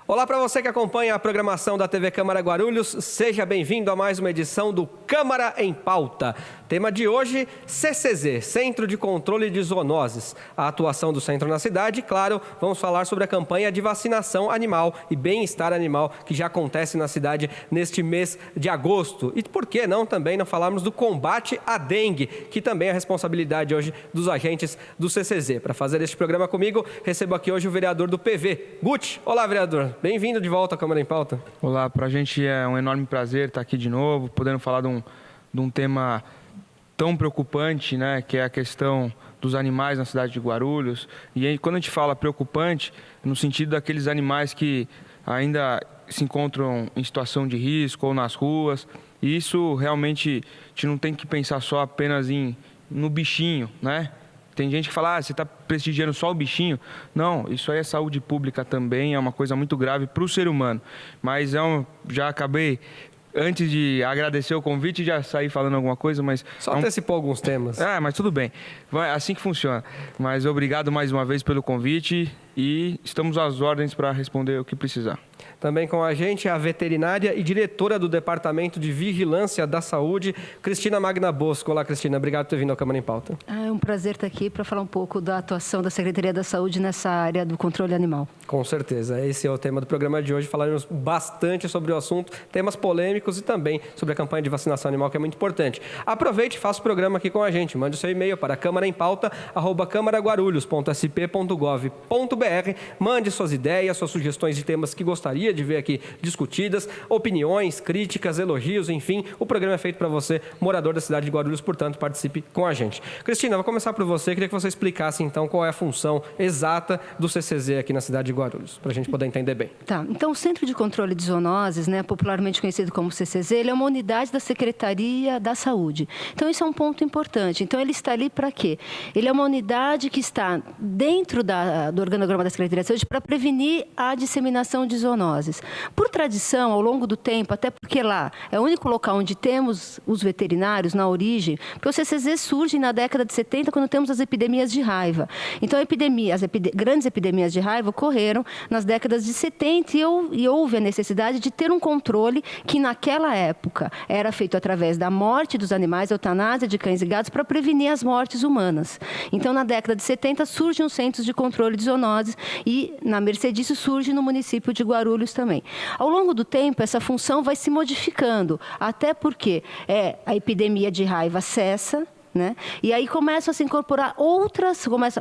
Olá para você que acompanha a programação da TV Câmara Guarulhos, seja bem-vindo a mais uma edição do Câmara em Pauta. Tema de hoje, CCZ, Centro de Controle de Zoonoses. A atuação do centro na cidade, claro, vamos falar sobre a campanha de vacinação animal e bem-estar animal que já acontece na cidade neste mês de agosto. E por que não também não falarmos do combate à dengue, que também é a responsabilidade hoje dos agentes do CCZ. Para fazer este programa comigo, recebo aqui hoje o vereador do PV, Guti. Olá, vereador. Bem-vindo de volta à Câmara em Pauta. Olá, para a gente é um enorme prazer estar aqui de novo, podendo falar de um tema tão preocupante, né, que é a questão dos animais na cidade de Guarulhos. E aí, quando a gente fala preocupante, no sentido daqueles animais que ainda se encontram em situação de risco ou nas ruas, e isso realmente a gente não tem que pensar só apenas no bichinho, né? Tem gente que fala, você está prestigiando só o bichinho. Não, isso aí é saúde pública também, é uma coisa muito grave para o ser humano. Mas já acabei, antes de agradecer o convite, já saí falando alguma coisa, mas... Só antecipou alguns temas. Mas tudo bem, é assim que funciona. Mas obrigado mais uma vez pelo convite e estamos às ordens para responder o que precisar. Também com a gente a veterinária e diretora do Departamento de Vigilância da Saúde, Cristina Magna Bosco. Olá, Cristina. Obrigado por ter vindo à Câmara em Pauta. É um prazer estar aqui para falar um pouco da atuação da Secretaria da Saúde nessa área do controle animal. Com certeza. Esse é o tema do programa de hoje. Falaremos bastante sobre o assunto, temas polêmicos e também sobre a campanha de vacinação animal, que é muito importante. Aproveite e faça o programa aqui com a gente. Mande o seu e-mail para câmaraempauta@câmaraguarulhos.sp.gov.br. Mande suas ideias, suas sugestões de temas que gostaria de ver aqui discutidas, opiniões, críticas, elogios, enfim. O programa é feito para você, morador da cidade de Guarulhos, portanto, participe com a gente. Cristina, vou começar por você. Queria que você explicasse, então, qual é a função exata do CCZ aqui na cidade de Guarulhos, para a gente poder entender bem. Tá. Então, o Centro de Controle de Zoonoses, né, popularmente conhecido como CCZ, ele é uma unidade da Secretaria da Saúde. Então, isso é um ponto importante. Então, ele está ali para quê? Ele é uma unidade que está dentro do organograma da Secretaria da Saúde para prevenir a disseminação de zoonoses. Por tradição, ao longo do tempo, até porque lá é o único local onde temos os veterinários na origem, porque o CCZ surge na década de 70, quando temos as epidemias de raiva. Então, grandes epidemias de raiva ocorreram nas décadas de 70 e houve a necessidade de ter um controle que, naquela época, era feito através da morte dos animais, eutanásia de cães e gatos, para prevenir as mortes humanas. Então, na década de 70, surgem os centros de controle de zoonoses e, na mercê disso, surge no município de Guarulhos também. Ao longo do tempo, essa função vai se modificando, até porque a epidemia de raiva cessa, né? E aí começam a se incorporar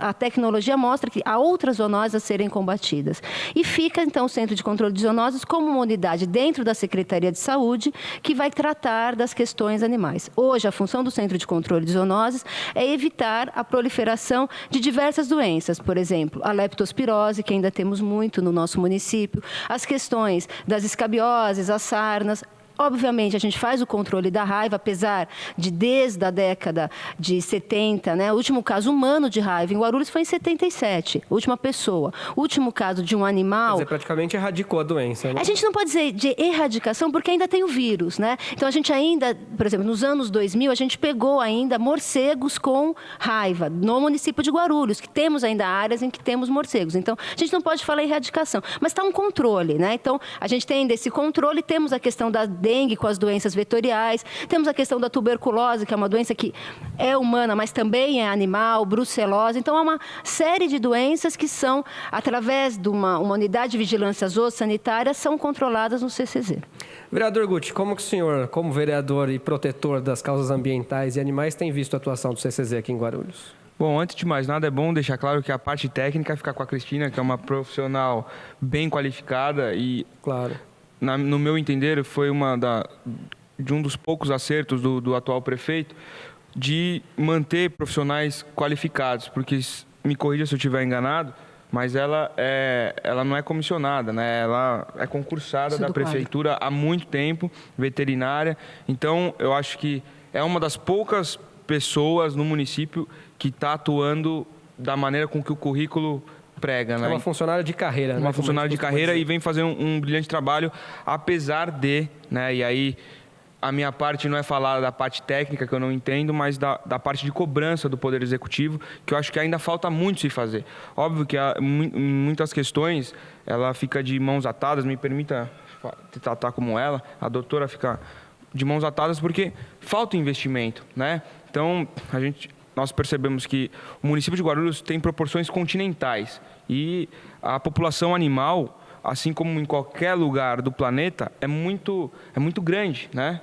a tecnologia mostra que há outras zoonoses a serem combatidas. E fica, então, o Centro de Controle de Zoonoses como uma unidade dentro da Secretaria de Saúde que vai tratar das questões animais. Hoje, a função do Centro de Controle de Zoonoses é evitar a proliferação de diversas doenças, por exemplo, a leptospirose, que ainda temos muito no nosso município, as questões das escabioses, as sarnas. Obviamente, a gente faz o controle da raiva, apesar de, desde a década de 70, né, o último caso humano de raiva em Guarulhos foi em 77, última pessoa. O último caso de um animal... Quer dizer, praticamente erradicou a doença, né? A gente não pode dizer de erradicação, porque ainda tem o vírus, né? Então, a gente ainda, por exemplo, nos anos 2000, a gente pegou ainda morcegos com raiva no município de Guarulhos, que temos ainda áreas em que temos morcegos. Então, a gente não pode falar em erradicação, mas está um controle, né? Então, a gente tem ainda esse controle, temos a questão da dengue com as doenças vetoriais, temos a questão da tuberculose, que é uma doença que é humana, mas também é animal, brucelose. Então, há uma série de doenças que são, através de uma unidade de vigilância zoossanitária, são controladas no CCZ. Vereador Guti, como que o senhor, como vereador e protetor das causas ambientais e animais, tem visto a atuação do CCZ aqui em Guarulhos? Bom, antes de mais nada, é bom deixar claro que a parte técnica fica com a Cristina, que é uma profissional bem qualificada e... Claro. No meu entender, foi de um dos poucos acertos do atual prefeito de manter profissionais qualificados, porque, me corrija se eu estiver enganado, mas ela não é comissionada, né? Ela é concursada da prefeitura há muito tempo, veterinária. Então, eu acho que é uma das poucas pessoas no município que está atuando da maneira com que o currículo prega, né? É uma funcionária de carreira, né? Uma funcionária de carreira e vem fazer um brilhante trabalho, apesar de, né? E aí a minha parte não é falar da parte técnica, que eu não entendo, mas da parte de cobrança do Poder Executivo, que eu acho que ainda falta muito se fazer. Óbvio que em muitas questões ela fica de mãos atadas, me permita tratar como ela, a doutora fica de mãos atadas porque falta investimento, né? Então, nós percebemos que o município de Guarulhos tem proporções continentais e a população animal, assim como em qualquer lugar do planeta, é muito grande, né?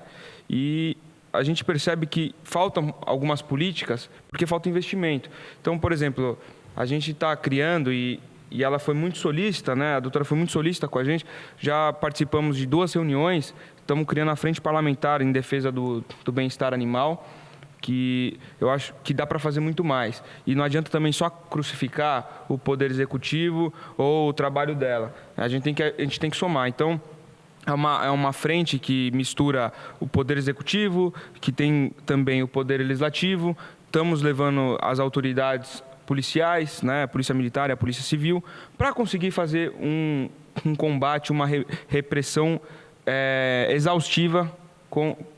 E a gente percebe que faltam algumas políticas porque falta investimento. Então, por exemplo, a gente está criando e ela foi muito solícita, né? A doutora foi muito solícita com a gente. Já participamos de 2 reuniões, estamos criando a frente parlamentar em defesa do bem-estar animal, que eu acho que dá para fazer muito mais. E não adianta também só crucificar o Poder Executivo ou o trabalho dela. A gente tem que somar. Então, é uma frente que mistura o Poder Executivo, que tem também o Poder Legislativo. Estamos levando as autoridades policiais, né, a Polícia Militar e a Polícia Civil, para conseguir fazer um combate, uma repressão exaustiva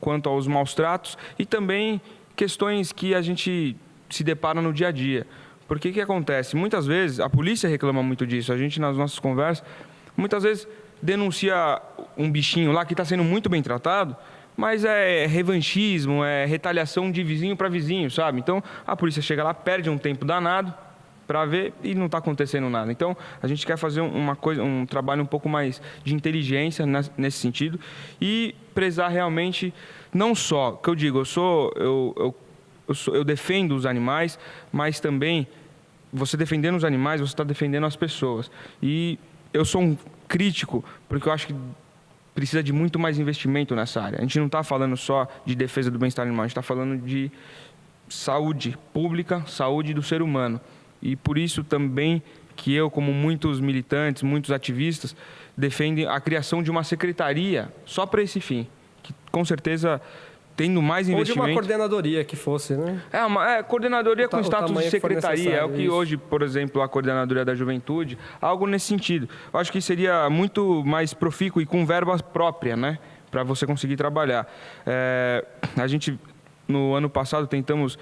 quanto aos maus tratos e também questões que a gente se depara no dia a dia. Porque o que acontece? Muitas vezes, a polícia reclama muito disso. A gente, nas nossas conversas, muitas vezes denuncia um bichinho lá que está sendo muito bem tratado, mas é revanchismo, é retaliação de vizinho para vizinho, sabe? Então, a polícia chega lá, perde um tempo danado para ver e não está acontecendo nada. Então, a gente quer fazer um trabalho um pouco mais de inteligência nesse sentido e prezar realmente, não só, que eu digo, eu defendo os animais, mas também, você defendendo os animais, você está defendendo as pessoas. E eu sou um crítico, porque eu acho que precisa de muito mais investimento nessa área. A gente não está falando só de defesa do bem-estar animal, a gente está falando de saúde pública, saúde do ser humano. E por isso também que eu, como muitos militantes, muitos ativistas, defendem a criação de uma secretaria só para esse fim, que com certeza, tendo mais investimento... Ou de uma coordenadoria que fosse, né? Coordenadoria com status de secretaria. É o que isso. Hoje, por exemplo, a Coordenadoria da Juventude, algo nesse sentido. Eu acho que seria muito mais profícuo e com verba própria, né? Para você conseguir trabalhar. A gente, no ano passado, tentamos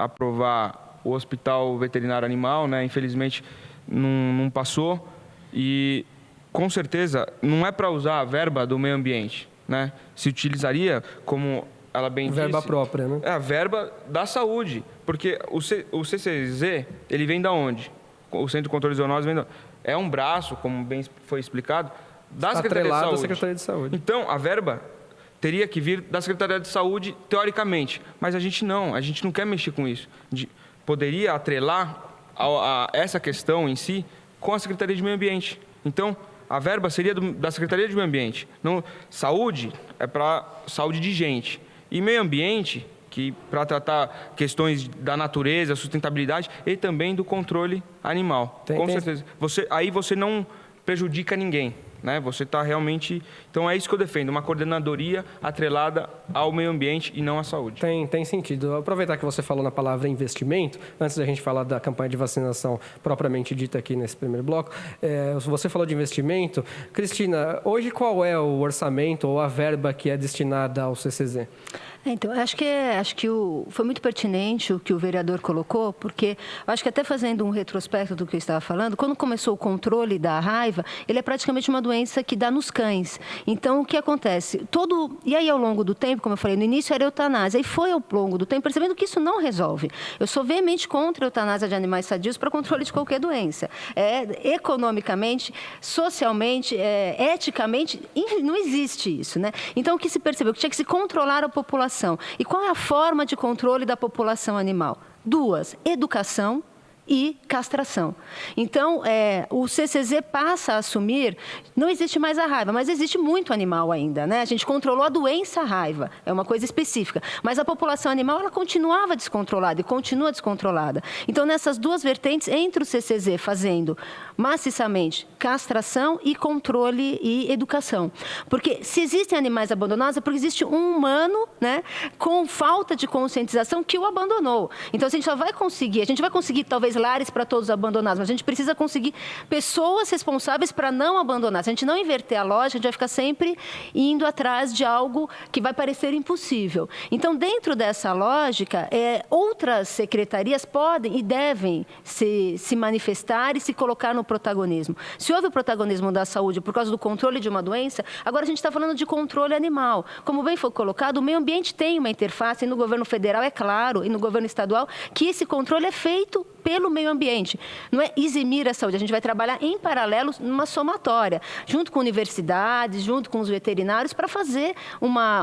aprovar o Hospital Veterinário Animal, né? Infelizmente, não passou. E, com certeza, não é para usar a verba do meio ambiente, né? Se utilizaria, como ela bem disse... Verba própria, né? É a verba da saúde. Porque o CCZ, ele vem da onde? O Centro de Controle de Zoonoses vem da onde? É um braço, como bem foi explicado, da Secretaria de Saúde. Secretaria de Saúde. Então, a verba teria que vir da Secretaria de Saúde, teoricamente. Mas a gente não quer mexer com isso. Poderia atrelar essa questão em si com a Secretaria de Meio Ambiente. Então, a verba seria da Secretaria de Meio Ambiente. Não, saúde é para saúde de gente. E meio ambiente, que para tratar questões da natureza, sustentabilidade e também do controle animal. Com certeza. Aí você não prejudica ninguém, né? Você está realmente... Então, é isso que eu defendo, uma coordenadoria atrelada ao meio ambiente e não à saúde. Tem sentido. Vou aproveitar que você falou na palavra investimento, antes da gente falar da campanha de vacinação propriamente dita aqui nesse primeiro bloco, você falou de investimento. Cristina, hoje qual é o orçamento ou a verba que é destinada ao CCZ? Então, acho que foi muito pertinente o que o vereador colocou, porque acho que até fazendo um retrospecto do que eu estava falando, quando começou o controle da raiva, ele é praticamente uma doença que dá nos cães. Então, o que acontece? E aí, ao longo do tempo, como eu falei, no início era eutanásia, e foi ao longo do tempo percebendo que isso não resolve. Eu sou veemente contra a eutanásia de animais sadios para controle de qualquer doença. Economicamente, socialmente, eticamente, não existe isso, né? Então, o que se percebeu? Que tinha que se controlar a população. E qual é a forma de controle da população animal? 2, educação e castração. Então, o CCZ passa a assumir, não existe mais a raiva, mas existe muito animal ainda, né? A gente controlou a doença raiva, é uma coisa específica, mas a população animal, ela continuava descontrolada e continua descontrolada. Então, nessas 2 vertentes, entre o CCZ fazendo maciçamente castração e controle e educação. Porque se existem animais abandonados, é porque existe um humano, né, com falta de conscientização que o abandonou. Então, a gente vai conseguir talvez lares para todos abandonados, mas a gente precisa conseguir pessoas responsáveis para não abandonar. Se a gente não inverter a lógica, a gente vai ficar sempre indo atrás de algo que vai parecer impossível. Então, dentro dessa lógica, outras secretarias podem e devem se manifestar e se colocar no protagonismo. Se houve o protagonismo da saúde por causa do controle de uma doença, agora a gente está falando de controle animal. Como bem foi colocado, o meio ambiente tem uma interface, e no governo federal, é claro, e no governo estadual, que esse controle é feito pelo meio ambiente. Não é eximir a saúde, a gente vai trabalhar em paralelo numa somatória, junto com universidades, junto com os veterinários, para fazer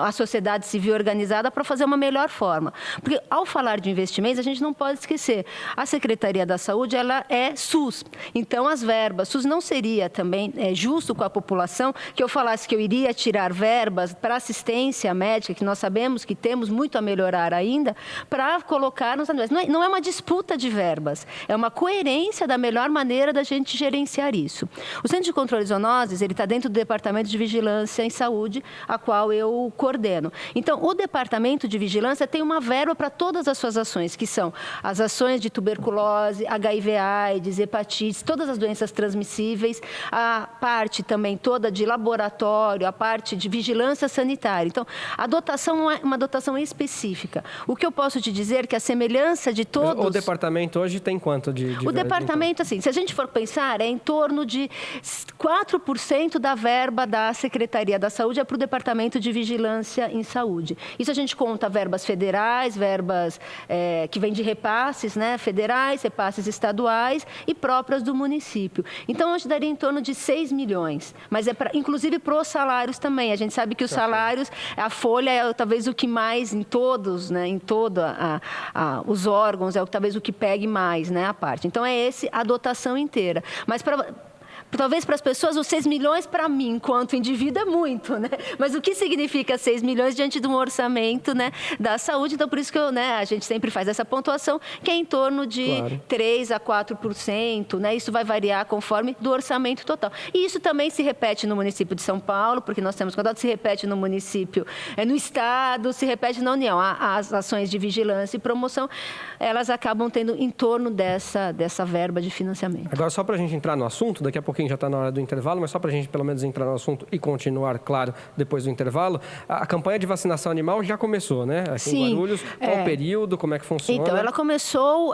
a sociedade civil organizada para fazer uma melhor forma. Porque, ao falar de investimentos, a gente não pode esquecer, a Secretaria da Saúde, ela é SUS. Então, as verbas, SUS não seria também justo com a população que eu falasse que eu iria tirar verbas para assistência médica, que nós sabemos que temos muito a melhorar ainda, para colocar nos animais. Não é uma disputa de verbas, é uma coerência da melhor maneira da gente gerenciar isso. O Centro de Controle de Zoonoses, ele está dentro do Departamento de Vigilância em Saúde, a qual eu coordeno. Então, o Departamento de Vigilância tem uma verba para todas as suas ações, que são as ações de tuberculose, HIV/AIDS, hepatite, todas as doenças transmissíveis, a parte também toda de laboratório, a parte de vigilância sanitária. Então, a dotação é uma dotação específica. O que eu posso te dizer é que a semelhança de todos... O departamento hoje tem quanto de O departamento, assim, se a gente for pensar, é em torno de 4% da verba da Secretaria da Saúde é para o Departamento de Vigilância em Saúde. Isso a gente conta verbas federais, verbas que vêm de repasses, né, federais, repasses estaduais e próprias do município. Então, hoje daria em torno de 6 milhões, mas inclusive para os salários também. A gente sabe que os salários, a folha é talvez o que mais em todos, né, em todos os órgãos, talvez o que pegue mais, né, a parte. Então, é a dotação inteira. Mas talvez para as pessoas, os 6 milhões, para mim, enquanto indivíduo, é muito, né? Mas o que significa 6 milhões diante de um orçamento, né, da saúde? Então, por isso que a gente sempre faz essa pontuação, que é em torno de 3% a 4%, né? Isso vai variar conforme do orçamento total. E isso também se repete no município de São Paulo, porque nós temos contato, se repete no município, no estado, se repete na União. As ações de vigilância e promoção, elas acabam tendo em torno dessa verba de financiamento. Agora, só para a gente entrar no assunto, daqui a pouquinho já está na hora do intervalo, mas só para a gente pelo menos entrar no assunto e continuar, claro, depois do intervalo, a campanha de vacinação animal já começou, né? Aqui Sim, em Guarulhos, qual o período, como é que funciona? Então, ela começou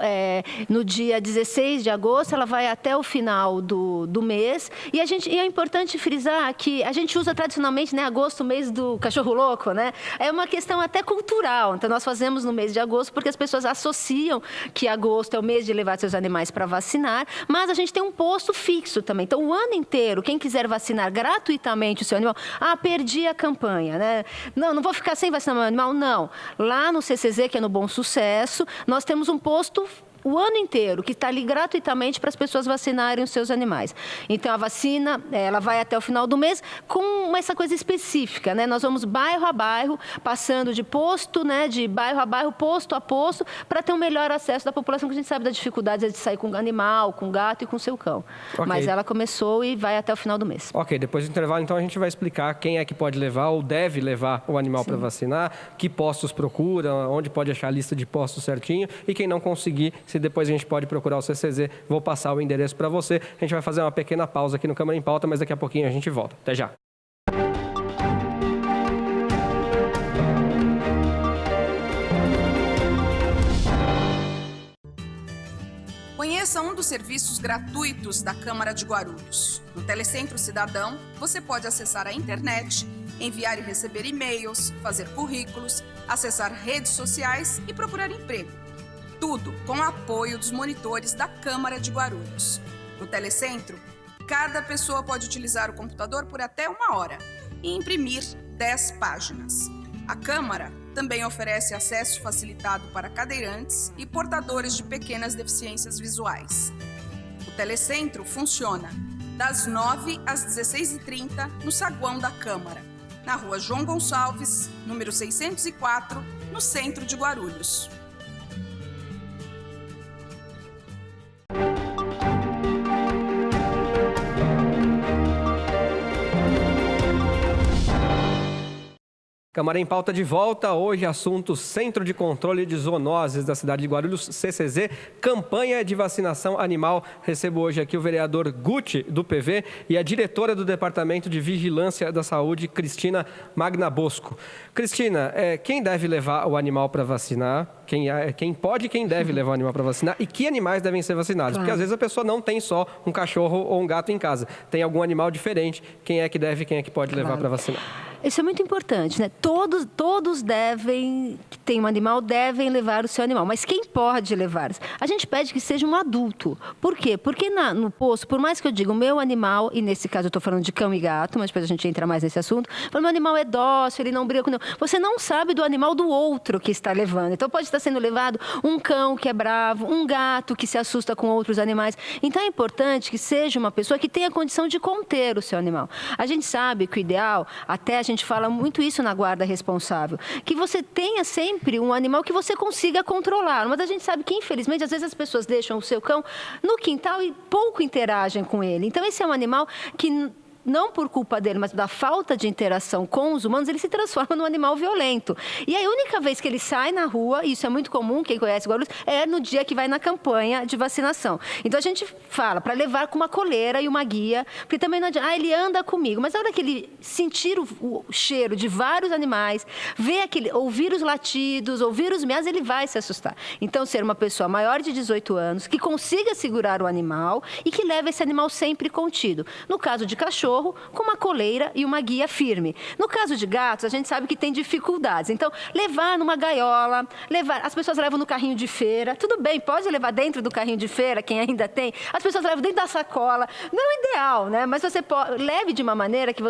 no dia 16 de agosto, ela vai até o final do mês, e é importante frisar que a gente usa tradicionalmente, né, agosto, mês do cachorro louco, né? É uma questão até cultural, então nós fazemos no mês de agosto porque as pessoas associam que agosto é o mês de levar seus animais para vacinar, mas a gente tem um posto fixo também. Então, o ano inteiro, quem quiser vacinar gratuitamente o seu animal, perdi a campanha, né? Não vou ficar sem vacinar meu animal, não. Lá no CCZ, que é no Bom Sucesso, nós temos um posto o ano inteiro, que está ali gratuitamente para as pessoas vacinarem os seus animais. Então, a vacina, ela vai até o final do mês com essa coisa específica, né? Nós vamos bairro a bairro, passando de posto, né, de bairro a bairro, posto a posto, para ter um melhor acesso da população, que a gente sabe da dificuldade de sair com animal, com gato e com seu cão. Okay. Mas ela começou e vai até o final do mês. Ok, depois do intervalo, então, a gente vai explicar quem é que pode levar ou deve levar o animal para vacinar, que postos procura, onde pode achar a lista de postos certinho, e quem não conseguir, se depois a gente pode procurar o CCZ, vou passar o endereço para você. A gente vai fazer uma pequena pausa aqui no Câmara em Pauta, mas daqui a pouquinho a gente volta. Até já. Conheça um dos serviços gratuitos da Câmara de Guarulhos. No Telecentro Cidadão, você pode acessar a internet, enviar e receber e-mails, fazer currículos, acessar redes sociais e procurar emprego. Tudo com o apoio dos monitores da Câmara de Guarulhos. No Telecentro, cada pessoa pode utilizar o computador por até 1 hora e imprimir 10 páginas. A Câmara também oferece acesso facilitado para cadeirantes e portadores de pequenas deficiências visuais. O Telecentro funciona das 9 às 16h30 no saguão da Câmara, na Rua João Gonçalves, número 604, no centro de Guarulhos. Câmara em Pauta de volta, hoje assunto Centro de Controle de Zoonoses da cidade de Guarulhos, CCZ, campanha de vacinação animal. Recebo hoje aqui o vereador Guti, do PV, e a diretora do Departamento de Vigilância da Saúde, Cristina Magna Bosco. Cristina, quem deve levar o animal para vacinar? Quem pode e quem deve levar o animal para vacinar? E que animais devem ser vacinados? Claro. Porque às vezes a pessoa não tem só um cachorro ou um gato em casa. Tem algum animal diferente. Quem é que deve e quem é que pode levar para vacinar? Isso é muito importante, né? Todos devem, que tem um animal, devem levar o seu animal. Mas quem pode levar? A gente pede que seja um adulto. Por quê? Porque no posto, por mais que eu diga o meu animal, e nesse caso eu estou falando de cão e gato, mas depois a gente entra mais nesse assunto, o meu animal é dócil, ele não briga com... Você não sabe do animal do outro que está levando. Então pode estar sendo levado um cão que é bravo, um gato que se assusta com outros animais. Então é importante que seja uma pessoa que tenha condição de conter o seu animal. A gente sabe que o ideal, até a gente fala muito isso na guarda responsável, que você tenha sempre um animal que você consiga controlar. Mas a gente sabe que, infelizmente, às vezes as pessoas deixam o seu cão no quintal e pouco interagem com ele. Então, esse é um animal que... não por culpa dele, mas da falta de interação com os humanos, ele se transforma num animal violento. E a única vez que ele sai na rua, e isso é muito comum, quem conhece Guarulhos, é no dia que vai na campanha de vacinação. Então a gente fala para levar com uma coleira e uma guia, porque também não adianta, ele anda comigo, mas a hora que ele sentir o cheiro de vários animais, ouvir os latidos, ouvir os miados, ele vai se assustar. Então ser uma pessoa maior de 18 anos, que consiga segurar o animal e que leve esse animal sempre contido. No caso de cachorro, com uma coleira e uma guia firme. No caso de gatos, a gente sabe que tem dificuldades. Então, levar numa gaiola, as pessoas levam no carrinho de feira. Tudo bem, pode levar dentro do carrinho de feira, quem ainda tem. As pessoas levam dentro da sacola. Não é o ideal, né? Mas você leve de uma maneira que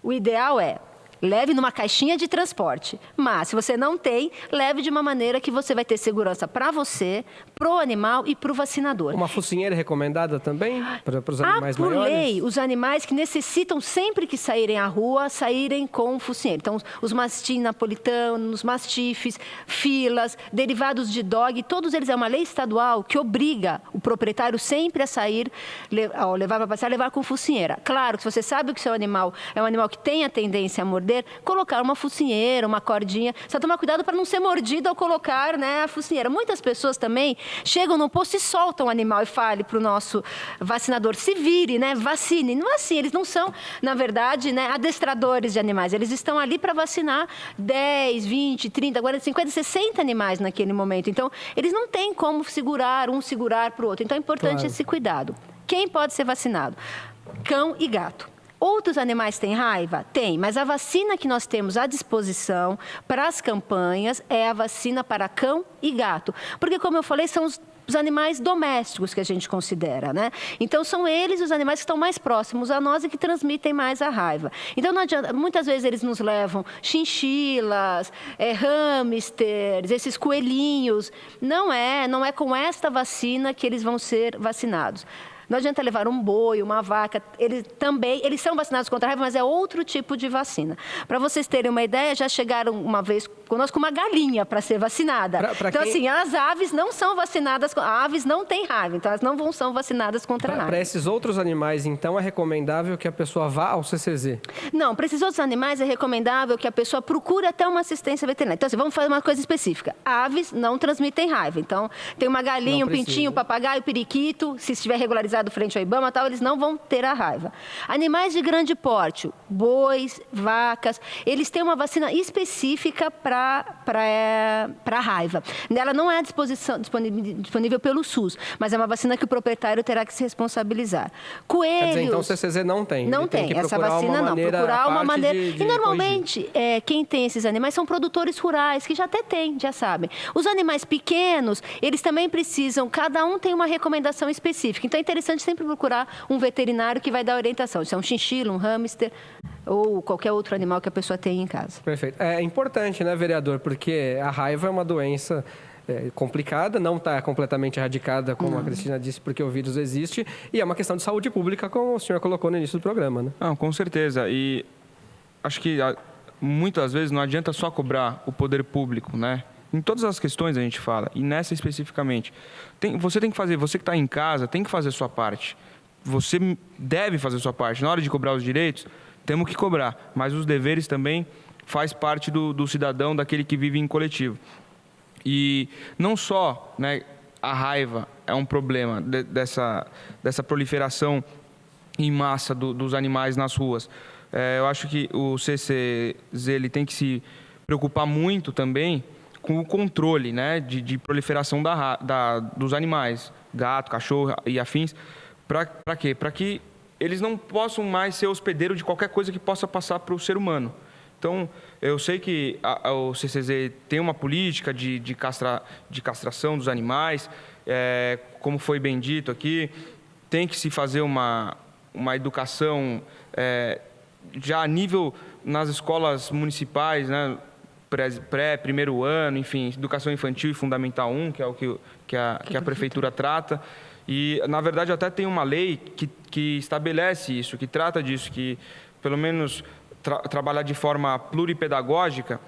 o ideal é... leve numa caixinha de transporte. Mas, se você não tem, leve de uma maneira que você vai ter segurança para você, para o animal e para o vacinador. Uma focinheira recomendada também para os animais maiores? Por lei, os animais que necessitam sempre que saírem à rua, saírem com focinheira. Então, os mastim napolitanos, mastifes, filas, derivados de dog, todos eles é uma lei estadual que obriga o proprietário sempre a sair, ao levar para passear, levar com focinheira. Claro que se você sabe que o seu animal é um animal que tem a tendência a morder, colocar uma focinheira, uma cordinha. Só tomar cuidado para não ser mordido ao colocar, né, a focinheira. Muitas pessoas também chegam no posto e soltam o animal e fale para o nosso vacinador, se vire, né, vacine. Não é assim, eles não são, na verdade, né, adestradores de animais. Eles estão ali para vacinar 10, 20, 30, 40, 50, 60 animais naquele momento. Então, eles não têm como segurar para o outro. Então, é importante esse cuidado. Quem pode ser vacinado? Cão e gato. Outros animais têm raiva? Tem, mas a vacina que nós temos à disposição para as campanhas é a vacina para cão e gato. Porque, como eu falei, são os animais domésticos que a gente considera, né? Então, são eles os animais que estão mais próximos a nós e que transmitem mais a raiva. Então, não adianta, muitas vezes eles nos levam chinchilas, hamsters, esses coelhinhos. Não é com esta vacina que eles vão ser vacinados. Não adianta levar um boi, uma vaca, eles são vacinados contra a raiva, mas é outro tipo de vacina. Para vocês terem uma ideia, já chegaram uma vez conosco uma galinha para ser vacinada. Então, assim, as aves não são vacinadas, aves não têm raiva, então elas não são vacinadas contra a raiva. Para esses outros animais, então, é recomendável que a pessoa vá ao CCZ? Não, para esses outros animais é recomendável que a pessoa procure até uma assistência veterinária. Então, assim, vamos fazer uma coisa específica. Aves não transmitem raiva. Então, tem uma galinha, um pintinho, um papagaio, um periquito, se estiver regularizado frente ao IBAMA, tal, eles não vão ter a raiva. Animais de grande porte, bois, vacas, eles têm uma vacina específica para a raiva. Ela não é disponível pelo SUS, mas é uma vacina que o proprietário terá que se responsabilizar. Coelhos... Quer dizer, então o CCZ não tem? Não tem, essa vacina não. Procurar uma maneira... E normalmente, quem tem esses animais são produtores rurais, que já até têm, já sabem. Os animais pequenos, eles também precisam, cada um tem uma recomendação específica. Então é interessante sempre procurar um veterinário que vai dar orientação. Se é um chinchilo, um hamster ou qualquer outro animal que a pessoa tenha em casa. Perfeito. É importante, né, vereador? Porque a raiva é uma doença complicada, não está completamente erradicada, como a Cristina disse, porque o vírus existe, e é uma questão de saúde pública, como o senhor colocou no início do programa, né? Não, com certeza. E acho que muitas vezes não adianta só cobrar o poder público, né? Em todas as questões a gente fala, e nessa especificamente. Você tem que fazer, você que está em casa, tem que fazer a sua parte. Você deve fazer a sua parte. Na hora de cobrar os direitos, temos que cobrar. Mas os deveres também faz parte do cidadão, daquele que vive em coletivo. E não só, né, a raiva é um problema dessa proliferação em massa dos animais nas ruas. Eu acho que o CCZ ele tem que se preocupar muito também com o controle, né, de proliferação dos animais, gato, cachorro e afins. Para quê? Para que eles não possam mais ser hospedeiro de qualquer coisa que possa passar para o ser humano. Então, eu sei que o CCZ tem uma política de castração dos animais, como foi bem dito aqui, tem que se fazer uma educação já a nível nas escolas municipais, né, primeiro ano, enfim, educação infantil e fundamental 1, que é o que a prefeitura trata. E, na verdade, até tem uma lei que estabelece isso, que trata disso, que pelo menos trabalhar de forma pluripedagógica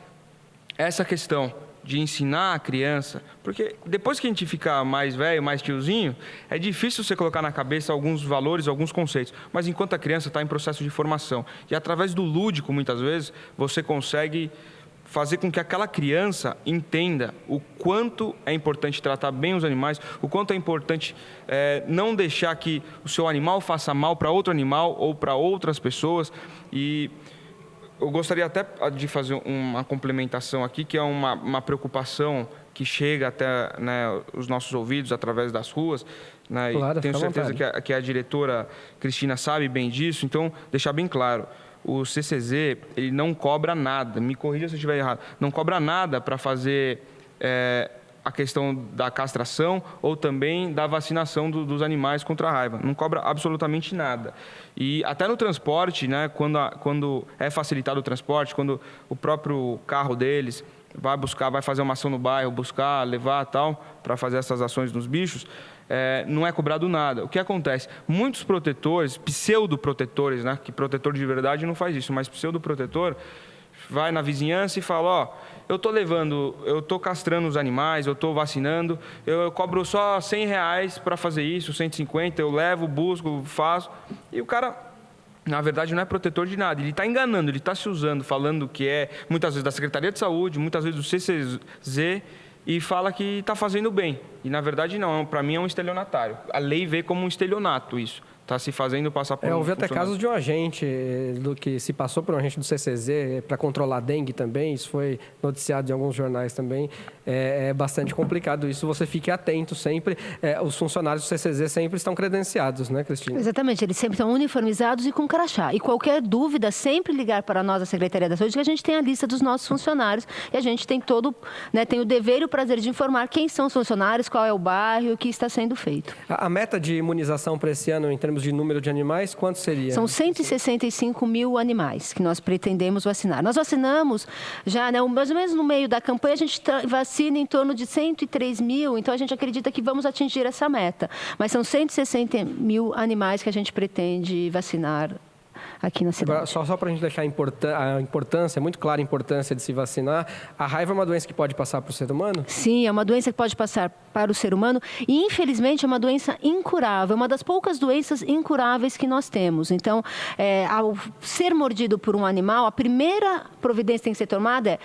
essa questão de ensinar a criança, porque depois que a gente fica mais velho, mais tiozinho, é difícil você colocar na cabeça alguns valores, alguns conceitos, mas enquanto a criança está em processo de formação, e através do lúdico, muitas vezes, você consegue fazer com que aquela criança entenda o quanto é importante tratar bem os animais, o quanto é importante não deixar que o seu animal faça mal para outro animal ou para outras pessoas. E eu gostaria até de fazer uma complementação aqui, que é uma preocupação que chega até, né, os nossos ouvidos através das ruas, né, claro, e tenho certeza que a diretora Cristina sabe bem disso, então deixar bem claro, o CCZ ele não cobra nada, me corrija se eu estiver errado, não cobra nada para fazer a questão da castração ou também da vacinação dos animais contra a raiva. Não cobra absolutamente nada. E até no transporte, né, quando é facilitado o transporte, quando o próprio carro deles vai fazer uma ação no bairro, buscar, levar tal, para fazer essas ações nos bichos, não é cobrado nada. O que acontece? Muitos protetores, pseudoprotetores, né, que protetor de verdade não faz isso, mas pseudoprotetor vai na vizinhança e fala, eu estou castrando os animais, eu estou vacinando, eu cobro só R$100 para fazer isso, 150, eu levo, busco, faço. E o cara, na verdade, não é protetor de nada, ele está enganando, ele está se usando, falando que é, muitas vezes, da Secretaria de Saúde, muitas vezes do CCZ, e fala que está fazendo bem. E, na verdade, não, para mim é um estelionatário. A lei vê como um estelionato isso. Está se fazendo passar por houve até casos de um agente que se passou por um agente do CCZ para controlar a dengue também. Isso foi noticiado em alguns jornais também. É bastante complicado isso. Você fique atento sempre. Os funcionários do CCZ sempre estão credenciados, né, Cristina? Exatamente. Eles sempre estão uniformizados e com crachá. E qualquer dúvida, sempre ligar para nós, a Secretaria da Saúde, que a gente tem a lista dos nossos funcionários e a gente tem tem o dever e o prazer de informar quem são os funcionários, qual é o bairro, o que está sendo feito. A meta de imunização para esse ano, em termos de número de animais, quanto seria? São 165 mil animais que nós pretendemos vacinar. Nós vacinamos já, né, mais ou menos no meio da campanha, a gente vacina em torno de 103 mil, então a gente acredita que vamos atingir essa meta. Mas são 160 mil animais que a gente pretende vacinar aqui na cidade. Agora, só para a gente deixar a importância, muito clara a importância de se vacinar, a raiva é uma doença que pode passar para o ser humano? Sim, é uma doença que pode passar para o ser humano e, infelizmente, é uma doença incurável, uma das poucas doenças incuráveis que nós temos. Então, ao ser mordido por um animal, a primeira providência que tem que ser tomada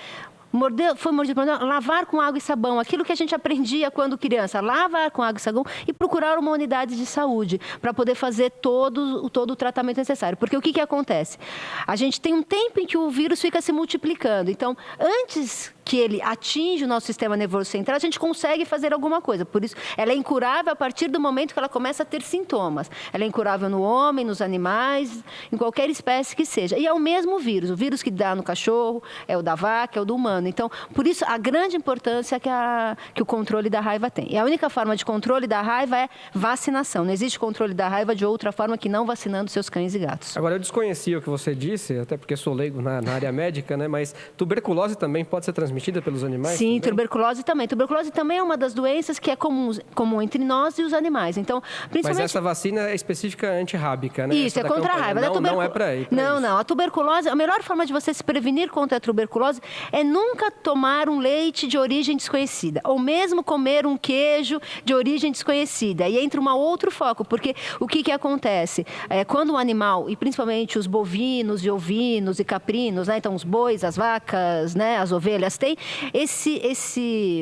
foi mordido por um animal, lavar com água e sabão. Aquilo que a gente aprendia quando criança, lavar com água e sabão e procurar uma unidade de saúde para poder fazer todo o tratamento necessário. Porque o que acontece? A gente tem um tempo em que o vírus fica se multiplicando. Então, antes que ele atinge o nosso sistema nervoso central, a gente consegue fazer alguma coisa. Por isso, ela é incurável a partir do momento que ela começa a ter sintomas. Ela é incurável no homem, nos animais, em qualquer espécie que seja. E é o mesmo vírus. O vírus que dá no cachorro é o da vaca, é o do humano. Então, por isso, a grande importância que o controle da raiva tem. E a única forma de controle da raiva é vacinação. Não existe controle da raiva de outra forma que não vacinando seus cães e gatos. Agora, eu desconhecia o que você disse, até porque sou leigo na área médica, né? Mas tuberculose também pode ser transmitida transmitida pelos animais? Sim, também? tuberculose também. Tuberculose também é uma das doenças que é comum entre nós e os animais. Então, principalmente... Mas essa vacina é específica antirrábica, né? Isso, essa é contra a raiva. Não é para isso. Não. A tuberculose, a melhor forma de você se prevenir contra a tuberculose é nunca tomar um leite de origem desconhecida, ou mesmo comer um queijo de origem desconhecida. E entra um outro foco, porque o que acontece? Quando um animal, e principalmente os bovinos e ovinos e caprinos, né? Então os bois, as vacas, né? As ovelhas, tem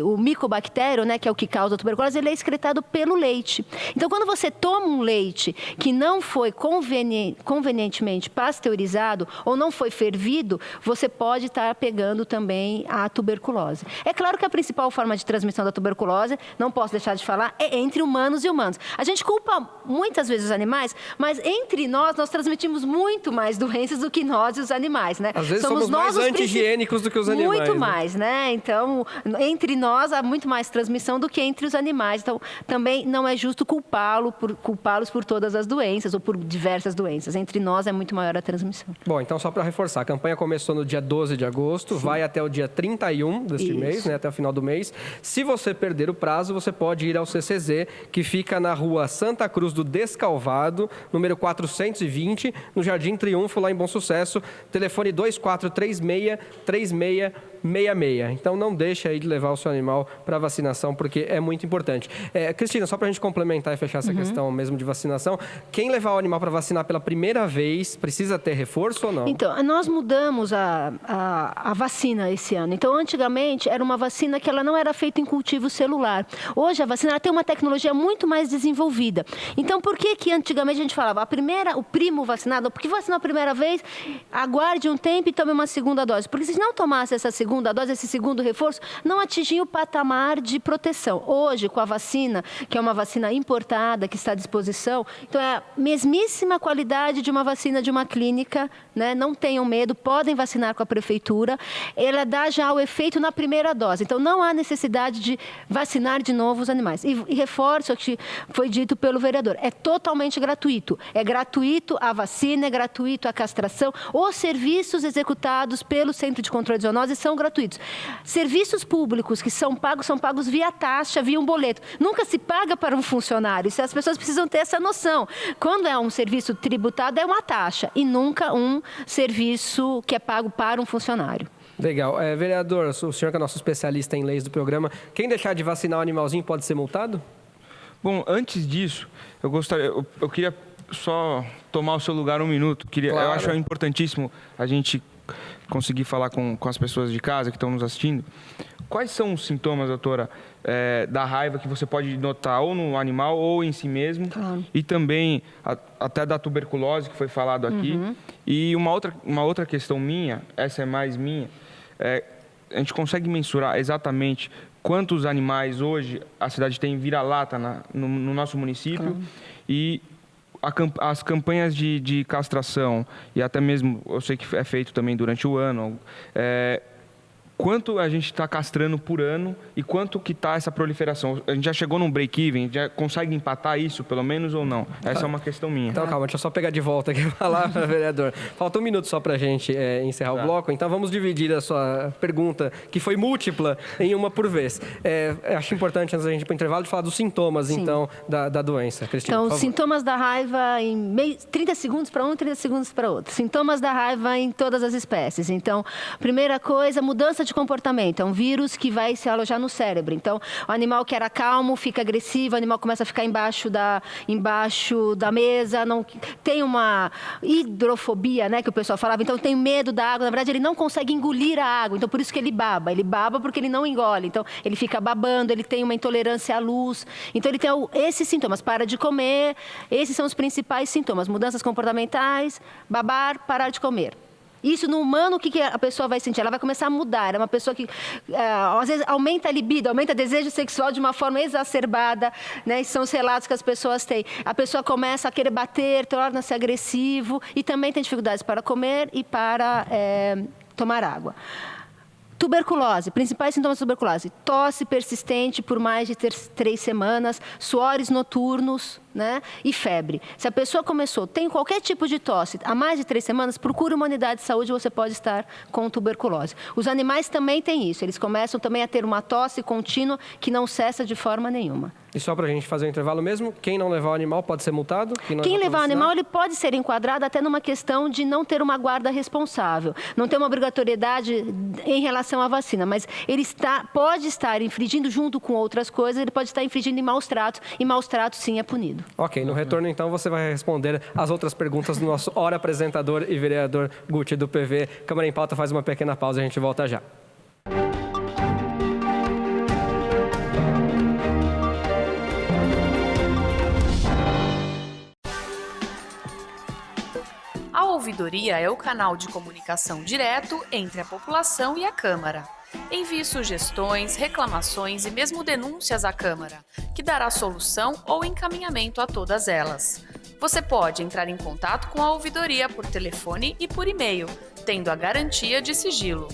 o micobactério, né? Que é o que causa a tuberculose, ele é excretado pelo leite. Então, quando você toma um leite que não foi convenientemente pasteurizado ou não foi fervido, você pode estar pegando também a tuberculose. É claro que a principal forma de transmissão da tuberculose, não posso deixar de falar, é entre humanos e humanos. A gente culpa muitas vezes os animais, mas entre nós transmitimos muito mais doenças do que nós e os animais, né? Às vezes somos mais anti-higiênicos do que os animais. Muito mais, né? Então, entre nós há muito mais transmissão do que entre os animais. Então, também não é justo culpá-los por todas as doenças ou por diversas doenças. Entre nós é muito maior a transmissão. Bom, então só para reforçar, a campanha começou no dia 12 de agosto, Sim. Vai até o dia 31 deste mês, né? Até o final do mês. Se você perder o prazo, você pode ir ao CCZ, que fica na rua Santa Cruz do Descalvado, número 420, no Jardim Triunfo, lá em Bom Sucesso. Telefone 2436-3666. Então, não deixe aí de levar o seu animal para vacinação, porque é muito importante. Cristina, só para a gente complementar e fechar essa questão mesmo de vacinação, quem levar o animal para vacinar pela primeira vez, precisa ter reforço ou não? Então, nós mudamos a vacina esse ano. Então, antigamente, era uma vacina que ela não era feita em cultivo celular. Hoje, a vacina ela tem uma tecnologia muito mais desenvolvida. Então, por que antigamente a gente falava, o primo vacinado, porque vacinou a primeira vez, aguarde um tempo e tome uma segunda dose? Porque se não tomasse essa segunda dose, esse segundo reforço, não atingia o patamar de proteção. Hoje, com a vacina, que é uma vacina importada, que está à disposição, então é a mesmíssima qualidade de uma vacina de uma clínica, né? Não tenham medo, podem vacinar com a prefeitura. Ela dá já o efeito na primeira dose. Então, não há necessidade de vacinar de novo os animais. E reforço o que foi dito pelo vereador. É totalmente gratuito. É gratuito a vacina, é gratuito a castração. Os serviços executados pelo Centro de Controle de Zoonoses são gratuitos. Serviços públicos que são pagos via taxa, via um boleto. Nunca se paga para um funcionário. As pessoas precisam ter essa noção. Quando é um serviço tributado, é uma taxa e nunca um serviço que é pago para um funcionário. Legal. Vereador, o senhor que é nosso especialista em leis do programa, quem deixar de vacinar o animalzinho pode ser multado? Bom, antes disso, eu queria só tomar o seu lugar um minuto. Claro. Eu acho importantíssimo a gente conseguir falar com as pessoas de casa que estão nos assistindo. Quais são os sintomas, doutora, da raiva que você pode notar ou no animal ou em si mesmo? Claro. E também até da tuberculose, que foi falado aqui. E uma outra questão minha, essa é mais minha, a gente consegue mensurar exatamente quantos animais hoje a cidade tem vira-lata no nosso município? Claro. E as campanhas de castração, e até mesmo, eu sei que é feito também durante o ano, quanto a gente está castrando por ano e quanto que está essa proliferação? A gente já chegou num break-even? Já consegue empatar isso, pelo menos, ou não? Essa é uma questão minha. Então, calma, deixa eu só pegar de volta aqui a palavra, vereador. Falta um minuto só para a gente encerrar o bloco, então vamos dividir a sua pergunta, que foi múltipla, em uma por vez. Acho importante, antes da gente ir para o intervalo, de falar dos sintomas, Sim. então, da doença. Cristina, então, os sintomas da raiva em 30 segundos para um, 30 segundos para outro. Sintomas da raiva em todas as espécies. Então, primeira coisa, mudança de comportamento. É um vírus que vai se alojar no cérebro. Então, o animal que era calmo fica agressivo, o animal começa a ficar embaixo da mesa, não tem uma hidrofobia, né, que o pessoal falava. Então, tem medo da água. Na verdade, ele não consegue engolir a água. Então, por isso que ele baba. Ele baba porque ele não engole. Então, ele fica babando, ele tem uma intolerância à luz. Então, ele tem esses sintomas. Para de comer. Esses são os principais sintomas. Mudanças comportamentais, babar, parar de comer. Isso no humano, o que a pessoa vai sentir? Ela vai começar a mudar. É uma pessoa que, às vezes, aumenta a libido, aumenta o desejo sexual de uma forma exacerbada, né? São os relatos que as pessoas têm. A pessoa começa a querer bater, torna-se agressivo e também tem dificuldades para comer e para tomar água. Tuberculose, principais sintomas de tuberculose. Tosse persistente por mais de 3 semanas, suores noturnos, né, e febre. Se a pessoa tem qualquer tipo de tosse há mais de 3 semanas, procure uma unidade de saúde, você pode estar com tuberculose. Os animais também têm isso, eles começam também a ter uma tosse contínua que não cessa de forma nenhuma. E só para a gente fazer um intervalo mesmo, quem não levar o animal pode ser multado? Quem levar o animal, ele pode ser enquadrado até numa questão de não ter uma guarda responsável, não ter uma obrigatoriedade em relação à vacina, mas ele pode estar infringindo junto com outras coisas, ele pode estar infringindo em maus tratos, e maus tratos sim é punido. Ok, no retorno então você vai responder as outras perguntas do nosso hora apresentador e vereador Guti do PV. Câmara em Pauta faz uma pequena pausa e a gente volta já. A ouvidoria é o canal de comunicação direto entre a população e a Câmara. Envie sugestões, reclamações e mesmo denúncias à Câmara, que dará solução ou encaminhamento a todas elas. Você pode entrar em contato com a ouvidoria por telefone e por e-mail, tendo a garantia de sigilo.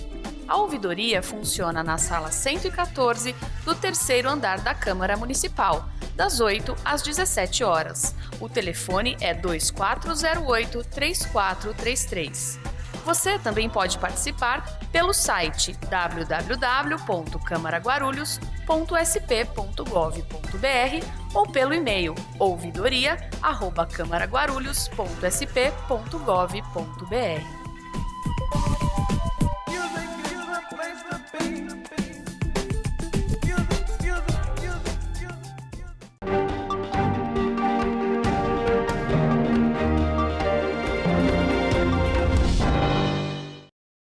A ouvidoria funciona na sala 114 do 3º andar da Câmara Municipal, das 8 às 17 horas. O telefone é 2408-3433. Você também pode participar pelo site www.camaraguarulhos.sp.gov.br ou pelo e-mail ouvidoria@camaraguarulhos.sp.gov.br.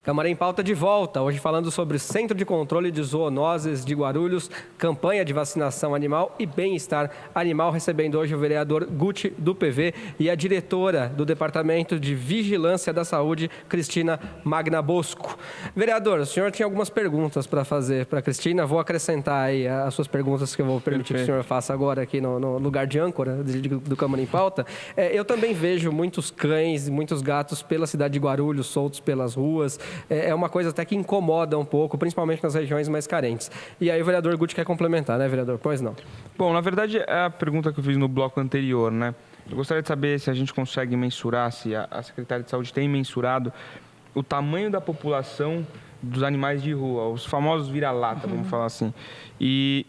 Câmara em Pauta de volta, hoje falando sobre o Centro de Controle de Zoonoses de Guarulhos, campanha de vacinação animal e bem-estar animal, recebendo hoje o vereador Guti do PV e a diretora do Departamento de Vigilância da Saúde, Cristina Magna Bosco. Vereador, o senhor tinha algumas perguntas para fazer para a Cristina, vou acrescentar aí as suas perguntas que eu vou permitir que o senhor faça agora aqui no lugar de âncora do Câmara em Pauta. Eu também vejo muitos cães, muitos gatos pela cidade de Guarulhos, soltos pelas ruas. É uma coisa até que incomoda um pouco, principalmente nas regiões mais carentes. E aí o vereador Guti quer complementar, né, vereador? Pois não. Bom, na verdade, é a pergunta que eu fiz no bloco anterior, né? Eu gostaria de saber se a gente consegue mensurar, se a Secretaria de Saúde tem mensurado o tamanho da população dos animais de rua, os famosos vira-lata, vamos falar assim. E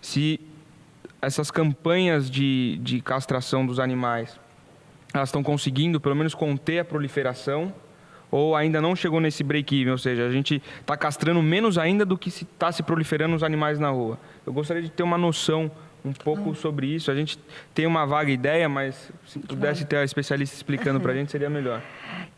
se essas campanhas de castração dos animais, elas estão conseguindo, pelo menos, conter a proliferação, ou ainda não chegou nesse break-even, ou seja, a gente está castrando menos ainda do que está se proliferando os animais na rua. Eu gostaria de ter uma noção um pouco sobre isso. A gente tem uma vaga ideia, mas se pudesse ter a especialista explicando para a gente, seria melhor.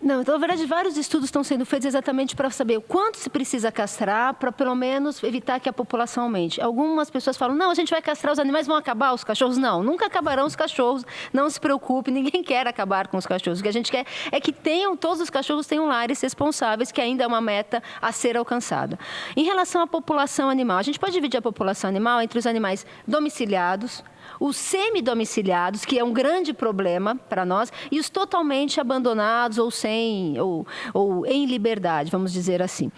Não, então, na verdade, vários estudos estão sendo feitos exatamente para saber o quanto se precisa castrar para, pelo menos, evitar que a população aumente. Algumas pessoas falam, não, a gente vai castrar os animais, vão acabar os cachorros. Não, nunca acabarão os cachorros, não se preocupe, ninguém quer acabar com os cachorros. O que a gente quer é que todos os cachorros tenham lares responsáveis, que ainda é uma meta a ser alcançada. Em relação à população animal, a gente pode dividir a população animal entre os animais domiciliados, os semi-domiciliados, que é um grande problema para nós, e os totalmente abandonados ou em liberdade, vamos dizer assim.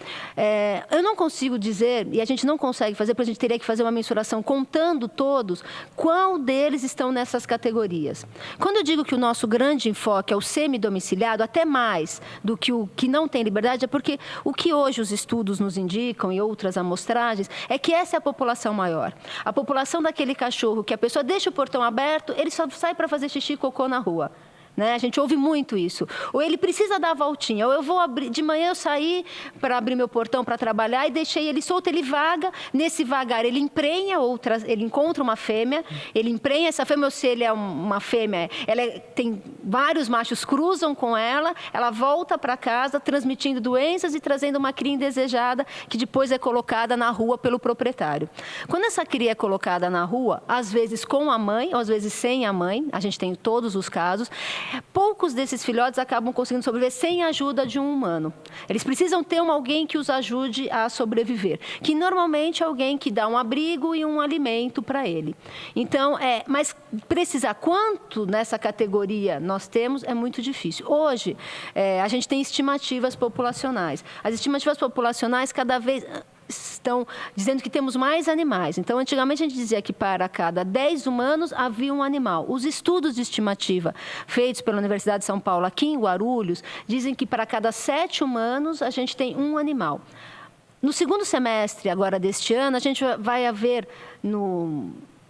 Eu não consigo dizer, e a gente não consegue fazer, porque a gente teria que fazer uma mensuração contando todos, qual deles estão nessas categorias. Quando eu digo que o nosso grande enfoque é o semi-domiciliado, até mais do que o que não tem liberdade, é porque o que hoje os estudos nos indicam e outras amostragens é que essa é a população maior. A população daquele cachorro que a pessoa deixa o portão aberto, ele só sai para fazer xixi e cocô na rua. Né? A gente ouve muito isso. Ou ele precisa dar a voltinha, ou eu vou abrir, de manhã eu saí para abrir meu portão para trabalhar e deixei ele solto, ele vaga, nesse vagar ele emprenha ele encontra uma fêmea, ele emprenha essa fêmea, ou se ele é uma fêmea, tem vários machos cruzam com ela volta para casa transmitindo doenças e trazendo uma cria indesejada que depois é colocada na rua pelo proprietário. Quando essa cria é colocada na rua, às vezes com a mãe, ou às vezes sem a mãe, a gente tem todos os casos, poucos desses filhotes acabam conseguindo sobreviver sem a ajuda de um humano. Eles precisam ter alguém que os ajude a sobreviver, que normalmente é alguém que dá um abrigo e um alimento para ele. Então, mas precisar quanto nessa categoria nós temos é muito difícil. Hoje, a gente tem estimativas populacionais. As estimativas populacionais cada vez estão dizendo que temos mais animais. Então, antigamente a gente dizia que para cada 10 humanos havia um animal. Os estudos de estimativa feitos pela Universidade de São Paulo, aqui em Guarulhos, dizem que para cada 7 humanos a gente tem um animal. No segundo semestre agora deste ano, a gente vai haver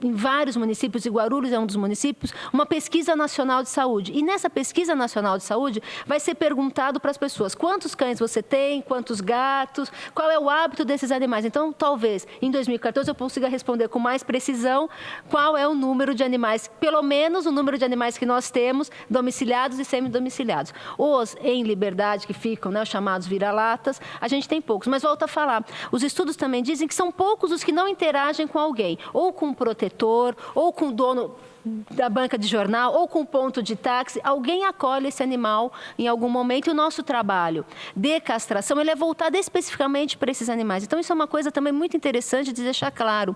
em vários municípios, e Guarulhos é um dos municípios, uma pesquisa nacional de saúde. E nessa pesquisa nacional de saúde vai ser perguntado para as pessoas quantos cães você tem, quantos gatos, qual é o hábito desses animais. Então, talvez, em 2014, eu consiga responder com mais precisão qual é o número de animais, pelo menos o número de animais que nós temos, domiciliados e semi-domiciliados. Os em liberdade, que ficam, né, os chamados vira-latas, a gente tem poucos. Mas volto a falar, os estudos também dizem que são poucos os que não interagem com alguém, ou com um protetor, ou com o dono da banca de jornal, ou com o ponto de táxi. Alguém acolhe esse animal em algum momento, e o nosso trabalho de castração ele é voltado especificamente para esses animais. Então, isso é uma coisa também muito interessante de deixar claro.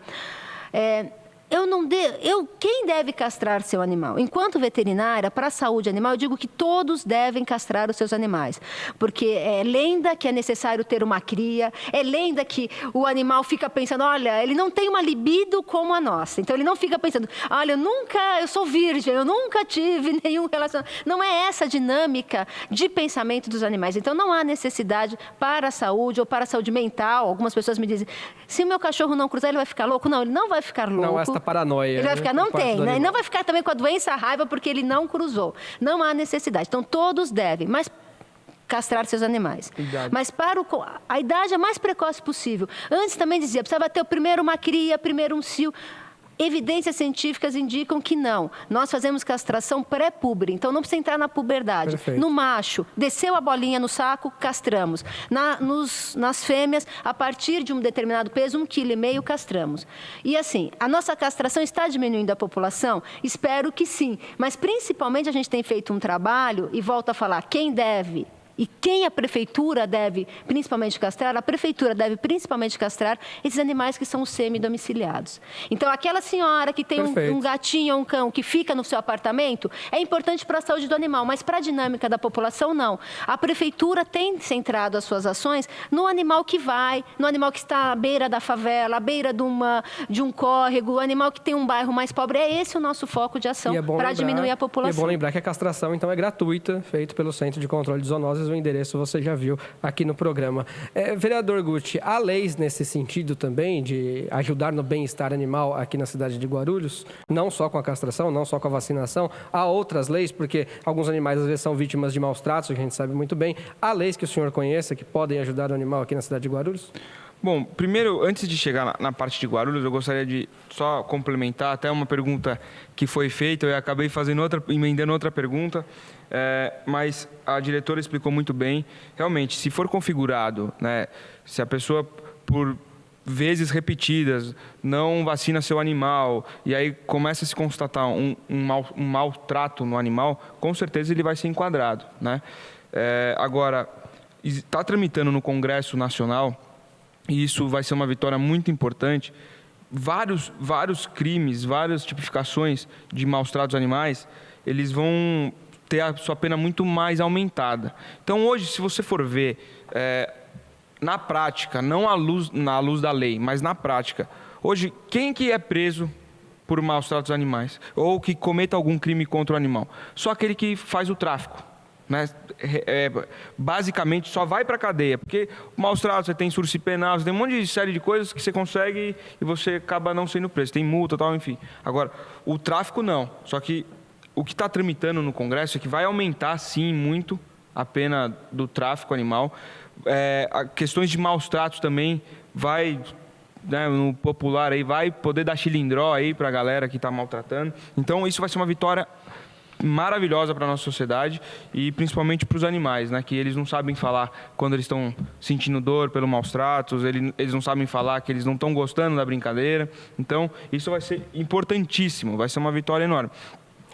Quem deve castrar seu animal? Enquanto veterinária, para a saúde animal, eu digo que todos devem castrar os seus animais. Porque é lenda que é necessário ter uma cria, é lenda que o animal fica pensando, olha, ele não tem uma libido como a nossa. Então, ele não fica pensando, olha, eu sou virgem, eu nunca tive nenhum relacionamento. Não é essa a dinâmica de pensamento dos animais. Então, não há necessidade para a saúde ou para a saúde mental. Algumas pessoas me dizem, se o meu cachorro não cruzar, ele vai ficar louco? Não, ele não vai ficar louco. Não, essa paranoia. Ele vai ficar, não tem, né? E não vai ficar também com a doença, a raiva, porque ele não cruzou. Não há necessidade. Então, todos devem, mas castrar seus animais. Mas para a idade a mais precoce possível. Antes também dizia, precisava ter primeiro uma cria, primeiro um cio. Evidências científicas indicam que não. Nós fazemos castração pré-púbere, então não precisa entrar na puberdade. Perfeito. No macho, desceu a bolinha no saco, castramos. Nas fêmeas, a partir de um determinado peso, 1,5 kg, castramos. E assim, a nossa castração está diminuindo a população? Espero que sim. Mas principalmente a gente tem feito um trabalho, e volto a falar, quem deve... E quem a prefeitura deve principalmente castrar? A prefeitura deve principalmente castrar esses animais que são os semi-domiciliados. Então, aquela senhora que tem um gatinho ou um cão que fica no seu apartamento, é importante para a saúde do animal, mas para a dinâmica da população, não. A prefeitura tem centrado as suas ações no animal que vai, no animal que está à beira da favela, à beira de um córrego, o animal que tem um bairro mais pobre. É esse o nosso foco de ação para diminuir a população. E é bom lembrar que a castração, então, é gratuita, feita pelo Centro de Controle de Zoonoses. O endereço você já viu aqui no programa. Vereador Guti, há leis nesse sentido também de ajudar no bem-estar animal aqui na cidade de Guarulhos? Não só com a castração, não só com a vacinação. Há outras leis, porque alguns animais às vezes são vítimas de maus tratos, a gente sabe muito bem. Há leis que o senhor conheça que podem ajudar o animal aqui na cidade de Guarulhos? Bom, primeiro, antes de chegar na parte de Guarulhos, eu gostaria de só complementar até uma pergunta que foi feita. Eu acabei emendando outra pergunta, mas a diretora explicou muito bem. Realmente, se for configurado, né, se a pessoa, por vezes repetidas, não vacina seu animal, e aí começa a se constatar um maltrato no animal, com certeza ele vai ser enquadrado, né? Agora, está tramitando no Congresso Nacional, e isso vai ser uma vitória muito importante, vários crimes, várias tipificações de maus-tratos animais, eles vão ter a sua pena muito mais aumentada. Então, hoje, se você for ver, na prática, não na luz da lei, mas na prática, hoje, quem que é preso por maus-tratos animais? Ou que cometa algum crime contra o animal? Só aquele que faz o tráfico. Né? Basicamente só vai para a cadeia, porque maus tratos, você tem sursi penal, você tem um monte de série de coisas que você consegue e você acaba não sendo preso, tem multa, tal, enfim. Agora, o tráfico não, só que o que está tramitando no Congresso é que vai aumentar sim muito a pena do tráfico animal. Questões de maus tratos também vai, né, no popular aí, vai poder dar chilindró aí para a galera que está maltratando. Então isso vai ser uma vitória maravilhosa para a nossa sociedade e principalmente para os animais, né? Que eles não sabem falar quando eles estão sentindo dor pelo maus tratos, eles não sabem falar que eles não estão gostando da brincadeira. Então, isso vai ser importantíssimo, vai ser uma vitória enorme.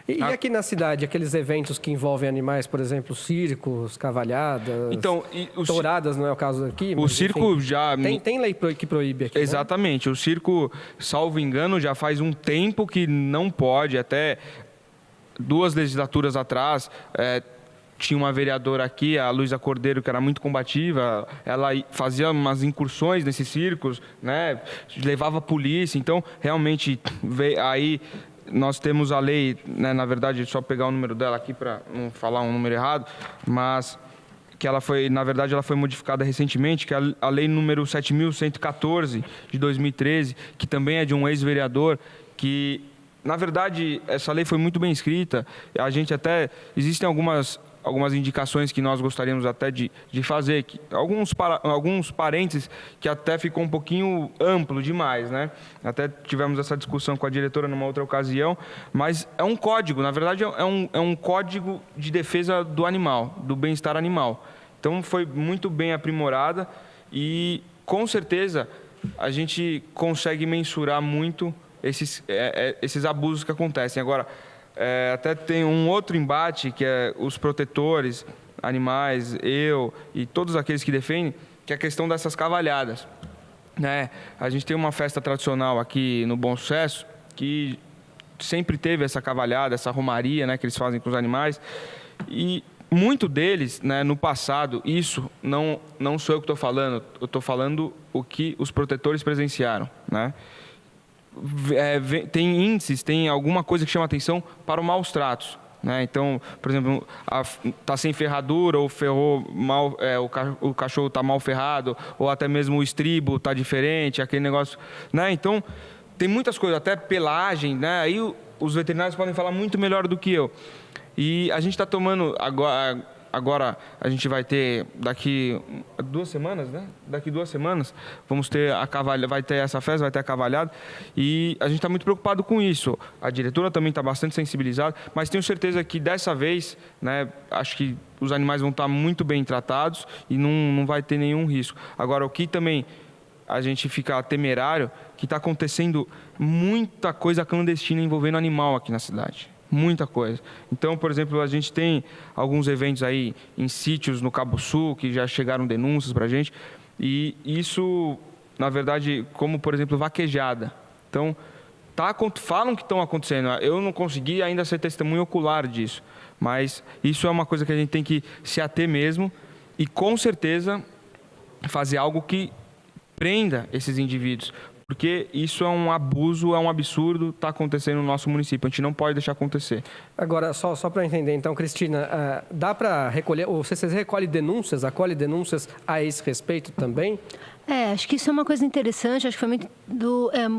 E aqui na cidade, aqueles eventos que envolvem animais, por exemplo, circos, cavalhadas, touradas, não é o caso aqui? O circo, enfim, já... Tem lei que proíbe aqui, exatamente. Né? O circo, salvo engano, já faz um tempo que não pode, até 2 legislaturas atrás, tinha uma vereadora aqui, a Luísa Cordeiro, que era muito combativa, ela fazia umas incursões nesses circos, né? Levava a polícia, então realmente aí nós temos a lei, né? Na verdade, só pegar o número dela aqui para não falar um número errado, mas que ela foi, na verdade, ela foi modificada recentemente, que é a lei número 7.114 de 2013, que também é de um ex-vereador, que, na verdade, essa lei foi muito bem escrita. A gente até, existem algumas indicações que nós gostaríamos até de fazer, alguns parênteses que até ficou um pouquinho amplo demais, né? Até tivemos essa discussão com a diretora numa outra ocasião, mas é um código, na verdade é um código de defesa do animal, do bem-estar animal. Então foi muito bem aprimorada e com certeza a gente consegue mensurar muito esses abusos que acontecem. Agora, até tem um outro embate, que é os protetores, animais, eu e todos aqueles que defendem, que é a questão dessas cavalhadas, né? A gente tem uma festa tradicional aqui no Bom Sucesso, que sempre teve essa cavalhada, essa romaria, né, que eles fazem com os animais, e muito deles, né, no passado, isso não sou eu que estou falando, eu estou falando o que os protetores presenciaram, né? Tem índices, tem alguma coisa que chama atenção para os maus tratos, né? Então, por exemplo, está sem ferradura ou ferrou mal, o cachorro está mal ferrado, ou até mesmo o estribo está diferente, aquele negócio, né? Então, tem muitas coisas, até pelagem, né? Aí os veterinários podem falar muito melhor do que eu. E a gente está tomando agora a gente vai ter daqui 2 semanas, né? Daqui 2 semanas vamos ter vai ter essa festa, vai ter a cavalhada, e a gente está muito preocupado com isso. A diretora também está bastante sensibilizada, mas tenho certeza que dessa vez, né, acho que os animais vão estar muito bem tratados e não vai ter nenhum risco. Agora, o que também a gente fica temerário, que está acontecendo muita coisa clandestina envolvendo animal aqui na cidade. Muita coisa. Então, por exemplo, a gente tem alguns eventos aí em sítios no Cabo Sul, que já chegaram denúncias para a gente, e isso, na verdade, como, por exemplo, vaquejada. Então, falam que estão acontecendo. Eu não consegui ainda ser testemunho ocular disso, mas isso é uma coisa que a gente tem que se ater mesmo e, com certeza, fazer algo que prenda esses indivíduos. Porque isso é um abuso, é um absurdo, está acontecendo no nosso município. A gente não pode deixar acontecer. Agora, só para entender, então, Cristina, dá para recolher, o CCZ recolhe denúncias, acolhe denúncias a esse respeito também? Acho que isso é uma coisa interessante, acho que foi muito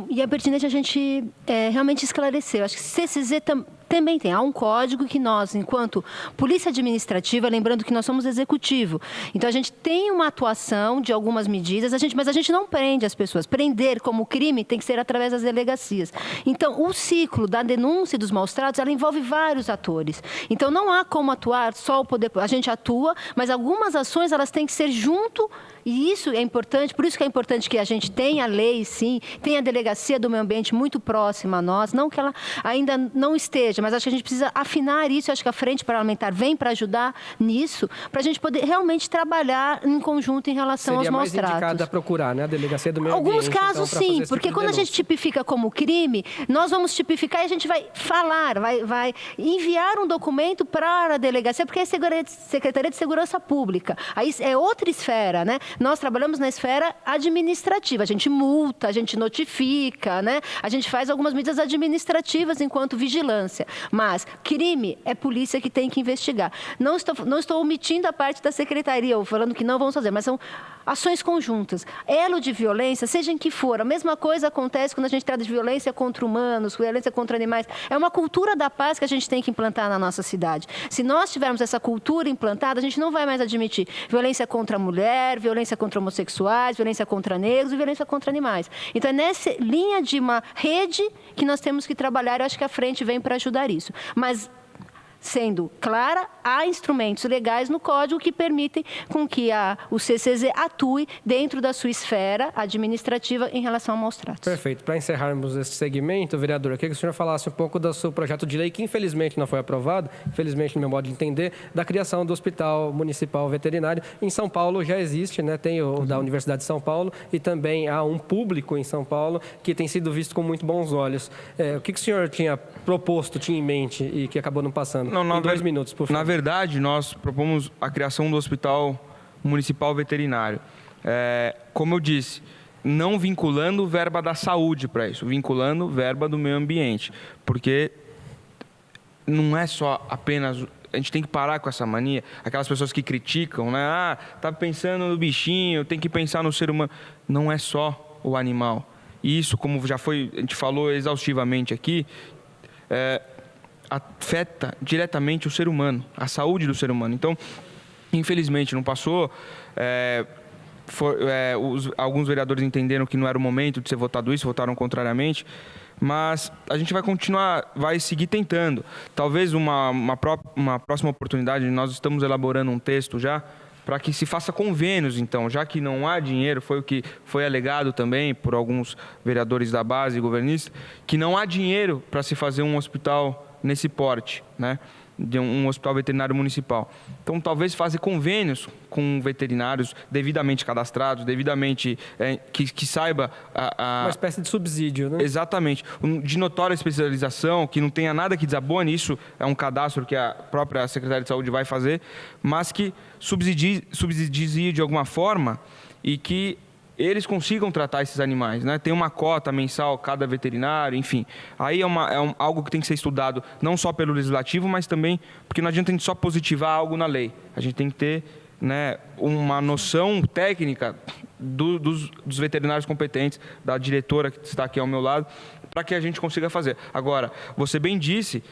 e é pertinente a gente realmente esclarecer. Acho que CCZ também tem. Há um código que nós, enquanto polícia administrativa, lembrando que nós somos executivo, então a gente tem uma atuação de algumas medidas, mas a gente não prende as pessoas. Prender como crime tem que ser através das delegacias. Então, o ciclo da denúncia dos maus tratos, ela envolve vários atores. Então, não há como atuar só o poder. A gente atua, mas algumas ações elas têm que ser junto. E isso é importante, por isso que é importante que a gente tenha a lei, sim, tenha a delegacia do meio ambiente muito próxima a nós, não que ela ainda não esteja, mas acho que a gente precisa afinar isso, acho que a Frente Parlamentar vem para ajudar nisso, para a gente poder realmente trabalhar em conjunto em relação aos maus tratos. Seria mais indicada a procurar, né, a delegacia do meio ambiente. Alguns casos, então, sim, porque quando a gente tipifica como crime, nós vamos tipificar e a gente vai falar, vai enviar um documento para a delegacia, porque é a Secretaria de Segurança Pública, aí é outra esfera, né? Nós trabalhamos na esfera administrativa, a gente multa, a gente notifica, né? A gente faz algumas medidas administrativas enquanto vigilância, mas crime é polícia que tem que investigar. Não estou omitindo a parte da secretaria, ou falando que não vamos fazer, mas são ações conjuntas. Elo de violência, seja em que for, a mesma coisa acontece quando a gente trata de violência contra humanos, violência contra animais. É uma cultura da paz que a gente tem que implantar na nossa cidade. Se nós tivermos essa cultura implantada, a gente não vai mais admitir violência contra a mulher, violência contra homossexuais, violência contra negros e violência contra animais. Então, é nessa linha de uma rede que nós temos que trabalhar, eu acho que a Frente vem para ajudar isso. Mas, sendo clara, há instrumentos legais no Código que permitem com que o CCZ atue dentro da sua esfera administrativa em relação a maus tratos. Perfeito. Para encerrarmos esse segmento, vereador, eu queria que o senhor falasse um pouco do seu projeto de lei, que infelizmente não foi aprovado, infelizmente, no meu modo de entender, da criação do Hospital Municipal Veterinário. Em São Paulo já existe, né? Tem o da Universidade de São Paulo e também há um público em São Paulo que tem sido visto com muito bons olhos. O que o senhor tinha proposto, tinha em mente e que acabou não passando? em 2 minutos, por favor. Na verdade, nós propomos a criação do Hospital Municipal Veterinário. Como eu disse, não vinculando verba da saúde para isso, vinculando verba do meio ambiente, porque não é só apenas... A gente tem que parar com essa mania, aquelas pessoas que criticam, né? Tá pensando no bichinho, tem que pensar no ser humano. Não é só o animal. E isso, como já foi, a gente falou exaustivamente aqui, afeta diretamente o ser humano, a saúde do ser humano. Então, infelizmente, não passou. Alguns vereadores entenderam que não era o momento de ser votado isso, votaram contrariamente. Mas a gente vai continuar, vai seguir tentando. Talvez uma próxima oportunidade, nós estamos elaborando um texto já, para que se faça convênios, então, já que não há dinheiro, foi o que foi alegado também por alguns vereadores da base e governistas, que não há dinheiro para se fazer um hospital nesse porte, né? De um hospital veterinário municipal. Então, talvez fazer convênios com veterinários devidamente cadastrados, devidamente que saiba... Uma espécie de subsídio, né? Exatamente. De notória especialização, que não tenha nada que desabone, isso é um cadastro que a própria Secretaria de Saúde vai fazer, mas que subsidie de alguma forma e que eles consigam tratar esses animais, né? Tem uma cota mensal cada veterinário, enfim. Aí algo que tem que ser estudado não só pelo legislativo, mas também porque não adianta a gente só positivar algo na lei. A gente tem que ter, né, uma noção técnica dos veterinários competentes, da diretora que está aqui ao meu lado, para que a gente consiga fazer. Agora, você bem disse,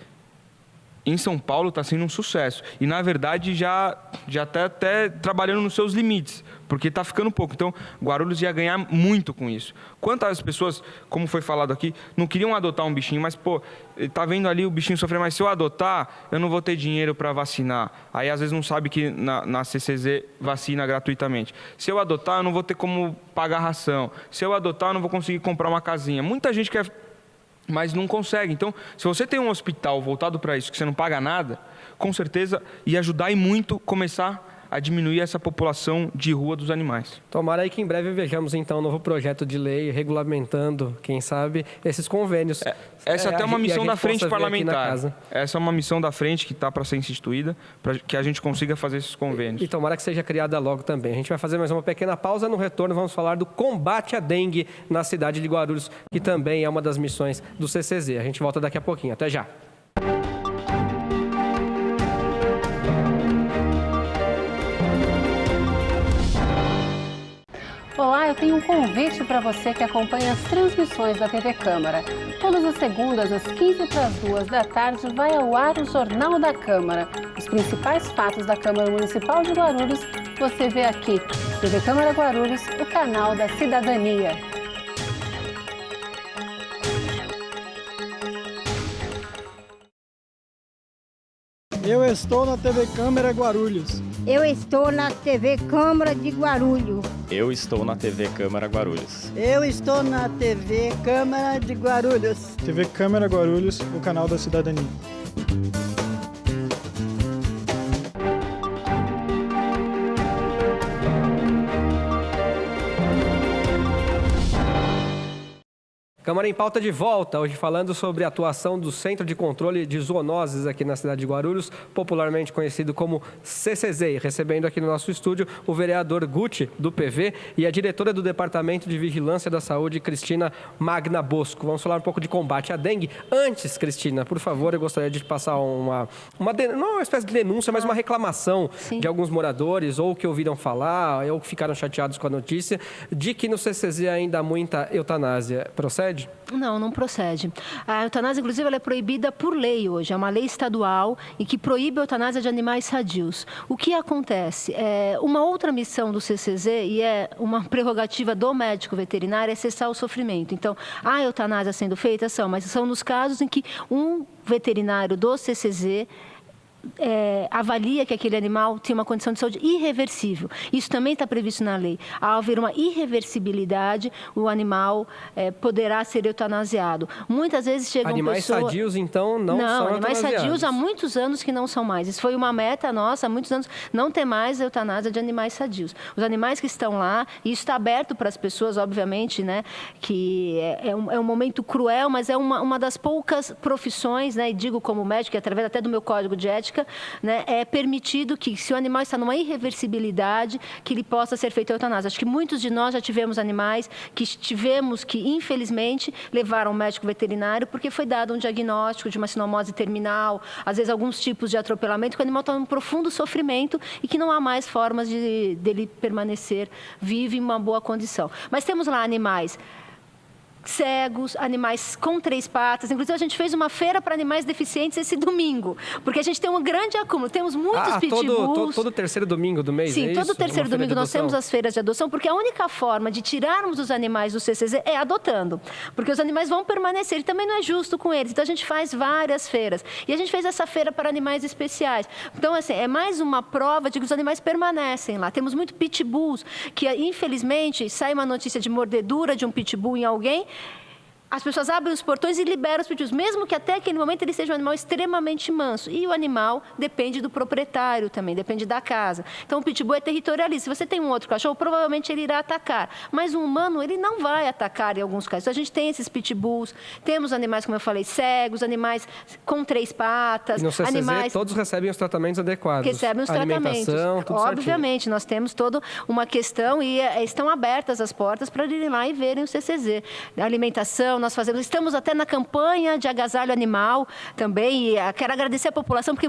em São Paulo está sendo um sucesso. E, na verdade, já está até trabalhando nos seus limites, porque está ficando pouco. Então, Guarulhos ia ganhar muito com isso. Quantas pessoas, como foi falado aqui, não queriam adotar um bichinho, mas, está vendo ali o bichinho sofrer, mas se eu adotar, eu não vou ter dinheiro para vacinar. Aí, às vezes, não sabe que na CCZ vacina gratuitamente. Se eu adotar, eu não vou ter como pagar ração. Se eu adotar, eu não vou conseguir comprar uma casinha. Muita gente quer... mas não consegue. Então, se você tem um hospital voltado para isso, que você não paga nada, com certeza ia ajudar e muito começar a diminuir essa população de rua dos animais. Tomara aí que em breve vejamos, então, um novo projeto de lei regulamentando, quem sabe, esses convênios. Essa até é uma missão da frente parlamentar. Essa é uma missão da frente que está para ser instituída, para que a gente consiga fazer esses convênios. E tomara que seja criada logo também. A gente vai fazer mais uma pequena pausa. No retorno, vamos falar do combate à dengue na cidade de Guarulhos, que também é uma das missões do CCZ. A gente volta daqui a pouquinho. Até já. Olá, eu tenho um convite para você que acompanha as transmissões da TV Câmara. Todas as segundas, às 15h45 da tarde, vai ao ar o Jornal da Câmara. Os principais fatos da Câmara Municipal de Guarulhos você vê aqui. TV Câmara Guarulhos, o canal da cidadania. Eu estou na TV Câmara Guarulhos. Eu estou na TV Câmara de Guarulhos. Eu estou na TV Câmara Guarulhos. Eu estou na TV Câmara de Guarulhos. TV Câmara Guarulhos, o canal da cidadania. Câmara em Pauta de volta, hoje falando sobre a atuação do Centro de Controle de Zoonoses aqui na cidade de Guarulhos, popularmente conhecido como CCZ. Recebendo aqui no nosso estúdio o vereador Guti, do PV, e a diretora do Departamento de Vigilância da Saúde, Cristina Magna Bosco. Vamos falar um pouco de combate à dengue. Antes, Cristina, por favor, eu gostaria de passar não uma espécie de denúncia, mas uma reclamação de alguns moradores, ou que ouviram falar, ou que ficaram chateados com a notícia, de que no CCZ ainda há muita eutanásia. Procede? Não, não procede. A eutanásia, inclusive, ela é proibida por lei hoje. É uma lei estadual e que proíbe a eutanásia de animais sadios. O que acontece? Uma outra missão do CCZ, e é uma prerrogativa do médico veterinário, é cessar o sofrimento. Então, há eutanásia sendo feita? Mas são nos casos em que um veterinário do CCZ avalia que aquele animal tem uma condição de saúde irreversível. Isso também está previsto na lei. Ao haver uma irreversibilidade, o animal poderá ser eutanasiado. Muitas vezes chegam animais sadios, então, não são animais eutanasiados. sadios há muitos anos que não são mais. Isso foi uma meta nossa há muitos anos, não ter mais a eutanásia de animais sadios. Os animais que estão lá, e isso está aberto para as pessoas, obviamente, né, que é um momento cruel, mas é uma das poucas profissões, né, e digo como médico, e através até do meu código de ética, né, é permitido que, se o animal está numa irreversibilidade, que ele possa ser feito a eutanásia. Acho que muitos de nós já tivemos animais que tivemos que, infelizmente, levar ao médico veterinário porque foi dado um diagnóstico de uma sinomose terminal, às vezes alguns tipos de atropelamento, que o animal está em um profundo sofrimento e que não há mais formas dele permanecer vivo em uma boa condição. Mas temos lá animais cegos, animais com 3 patas. Inclusive, a gente fez uma feira para animais deficientes esse domingo, porque a gente tem um grande acúmulo. Temos muitos pitbulls. Todo terceiro domingo do mês, Sim, todo terceiro domingo nós temos as feiras de adoção, porque a única forma de tirarmos os animais do CCZ é adotando, porque os animais vão permanecer e também não é justo com eles. Então, a gente faz várias feiras. E a gente fez essa feira para animais especiais. Então, assim, é mais uma prova de que os animais permanecem lá. Temos muito pitbulls, que, infelizmente, sai uma notícia de mordedura de um pitbull em alguém, as pessoas abrem os portões e liberam os pitbulls, mesmo que até aquele momento ele seja um animal extremamente manso. E o animal depende do proprietário também, depende da casa. Então, o pitbull é territorialista. Se você tem um outro cachorro, provavelmente ele irá atacar. Mas um humano, ele não vai atacar em alguns casos. Então, a gente tem esses pitbulls, temos animais, como eu falei, cegos, animais com 3 patas. E no CCZ, animais... todos recebem os tratamentos adequados. Recebem os tratamentos. Tudo Obviamente, certinho. Nós temos toda uma questão e estão abertas as portas para irem lá e verem o CCZ. A alimentação, estamos até na campanha de agasalho animal também, e quero agradecer a população, porque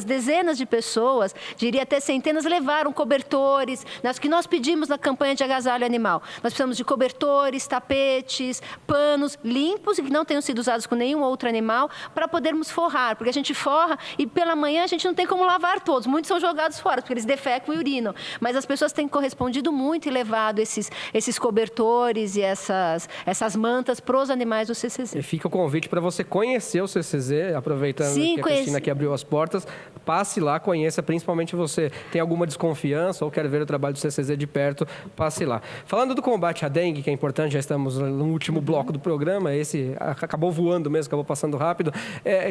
dezenas de pessoas, diria até centenas, levaram cobertores, que nós pedimos na campanha de agasalho animal. Nós precisamos de cobertores, tapetes, panos limpos e que não tenham sido usados com nenhum outro animal, para podermos forrar, porque a gente forra e pela manhã a gente não tem como lavar todos, muitos são jogados fora, porque eles defecam e urinam, mas as pessoas têm correspondido muito e levado esses cobertores e essas mantas para os animais do CCZ. E fica o convite para você conhecer o CCZ, aproveitando que a Cristina aqui abriu as portas, passe lá, conheça, principalmente você tem alguma desconfiança ou quer ver o trabalho do CCZ de perto, passe lá. Falando do combate à dengue, que é importante, já estamos no último bloco do programa, esse acabou voando mesmo, acabou passando rápido.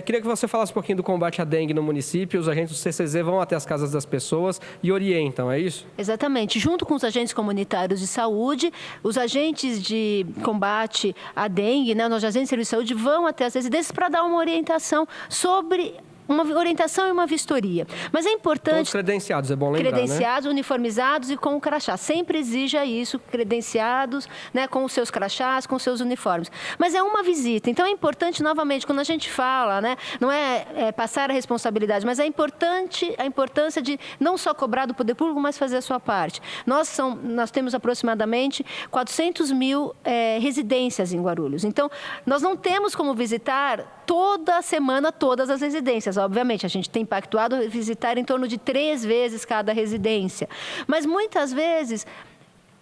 Queria que você falasse um pouquinho do combate à dengue no município. Os agentes do CCZ vão até as casas das pessoas e orientam, é isso? Exatamente. Junto com os agentes comunitários de saúde, os agentes de combate à dengue, os agentes de serviço de saúde vão até as residências para dar uma orientação sobre uma orientação e uma vistoria. Mas é importante... Todos credenciados, é bom lembrar, credenciados, uniformizados e com o crachá. Sempre exija isso, credenciados, com os seus crachás, com os seus uniformes. Mas é uma visita. Então, é importante, novamente, quando a gente fala, não é passar a responsabilidade, mas a importância de não só cobrar do poder público, mas fazer a sua parte. Nós temos aproximadamente 400 mil residências em Guarulhos. Então, nós não temos como visitar toda semana todas as residências. Obviamente, a gente tem pactuado visitar em torno de 3 vezes cada residência. Mas, muitas vezes,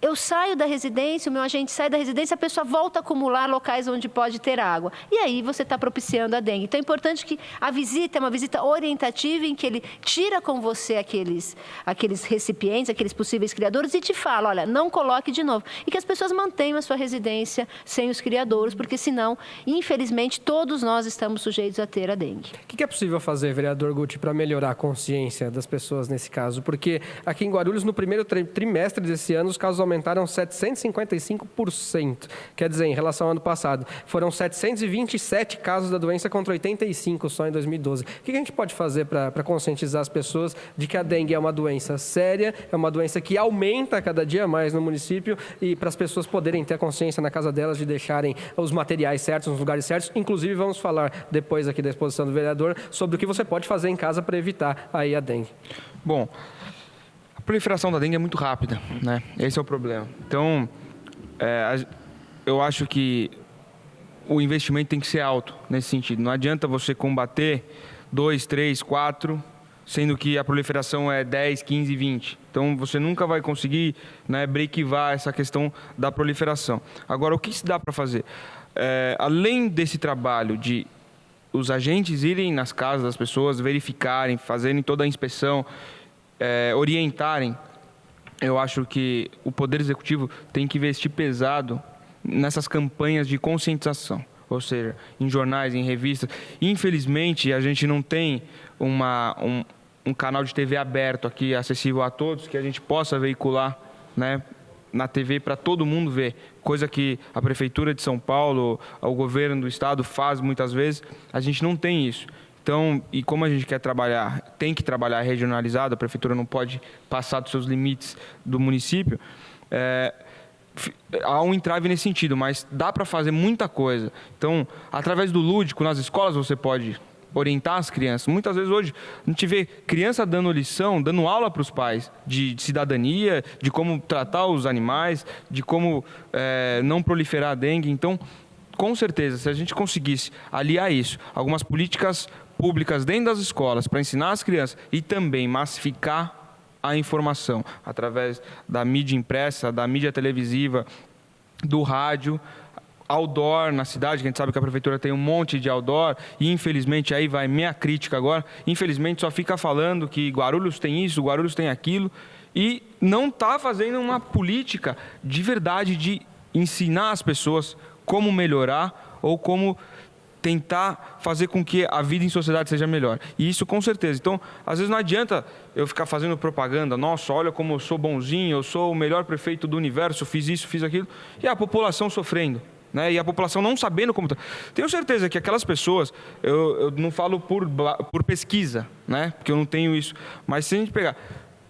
eu saio da residência, o meu agente sai da residência, a pessoa volta a acumular locais onde pode ter água. E aí você está propiciando a dengue. Então, é importante que a visita é uma visita orientativa, em que ele tira com você aqueles recipientes, aqueles possíveis criadouros, e te fala, olha, não coloque de novo. E que as pessoas mantenham a sua residência sem os criadouros, porque senão, infelizmente, todos nós estamos sujeitos a ter a dengue. O que é possível fazer, vereador Guti, para melhorar a consciência das pessoas nesse caso? Porque aqui em Guarulhos, no primeiro trimestre desse ano, os casos aumentaram 755%. Quer dizer, em relação ao ano passado, foram 727 casos da doença contra 85 só em 2012. O que a gente pode fazer para conscientizar as pessoas de que a dengue é uma doença séria, é uma doença que aumenta cada dia mais no município, e para as pessoas poderem ter a consciência na casa delas de deixarem os materiais certos nos lugares certos? Inclusive, vamos falar depois aqui da exposição do vereador sobre o que você pode fazer em casa para evitar aí a dengue. Bom, a proliferação da dengue é muito rápida, né? Esse é o problema. Então, eu acho que o investimento tem que ser alto nesse sentido. Não adianta você combater 2, 3, 4, sendo que a proliferação é 10, 15, 20. Então, você nunca vai conseguir, brequivar essa questão da proliferação. Agora, o que se dá para fazer? Além desse trabalho de os agentes irem nas casas das pessoas, verificarem, fazerem toda a inspeção, orientarem. Eu acho que o Poder Executivo tem que investir pesado nessas campanhas de conscientização, ou seja, em jornais, em revistas. Infelizmente, a gente não tem um canal de TV aberto aqui, acessível a todos, que a gente possa veicular, né, na TV para todo mundo ver, coisa que a Prefeitura de São Paulo, o governo do estado faz muitas vezes. A gente não tem isso. Então, e como a gente quer trabalhar, tem que trabalhar regionalizado, a Prefeitura não pode passar dos seus limites do município, há um entrave nesse sentido, mas dá para fazer muita coisa. Então, através do lúdico, nas escolas você pode orientar as crianças. Muitas vezes hoje a gente vê criança dando lição, dando aula para os pais de cidadania, de como tratar os animais, de como não proliferar a dengue. Então, com certeza, se a gente conseguisse aliar isso, algumas políticas públicas dentro das escolas para ensinar as crianças e também massificar a informação através da mídia impressa, da mídia televisiva, do rádio, outdoor na cidade, que a gente sabe que a prefeitura tem um monte de outdoor e infelizmente aí vai minha crítica agora, infelizmente só fica falando que Guarulhos tem isso, Guarulhos tem aquilo e não está fazendo uma política de verdade de ensinar as pessoas como melhorar ou como tentar fazer com que a vida em sociedade seja melhor. E isso com certeza. Então, às vezes não adianta eu ficar fazendo propaganda, nossa, olha como eu sou bonzinho, eu sou o melhor prefeito do universo, fiz isso, fiz aquilo, e a população sofrendo. Né? E a população não sabendo como está. Tenho certeza que aquelas pessoas, eu não falo por pesquisa, né? Porque eu não tenho isso, mas se a gente pegar,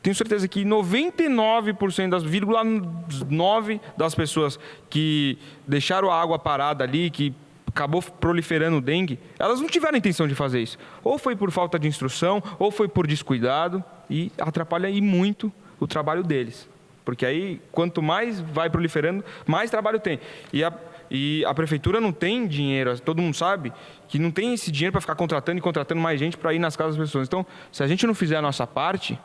tenho certeza que 99% das 0,9% das pessoas que deixaram a água parada ali, que acabou proliferando dengue, elas não tiveram a intenção de fazer isso. Ou foi por falta de instrução, ou foi por descuidado, e atrapalha aí muito o trabalho deles. Porque aí, quanto mais vai proliferando, mais trabalho tem. E a prefeitura não tem dinheiro, todo mundo sabe que não tem esse dinheiro para ficar contratando e contratando mais gente para ir nas casas das pessoas. Então, se a gente não fizer a nossa parte,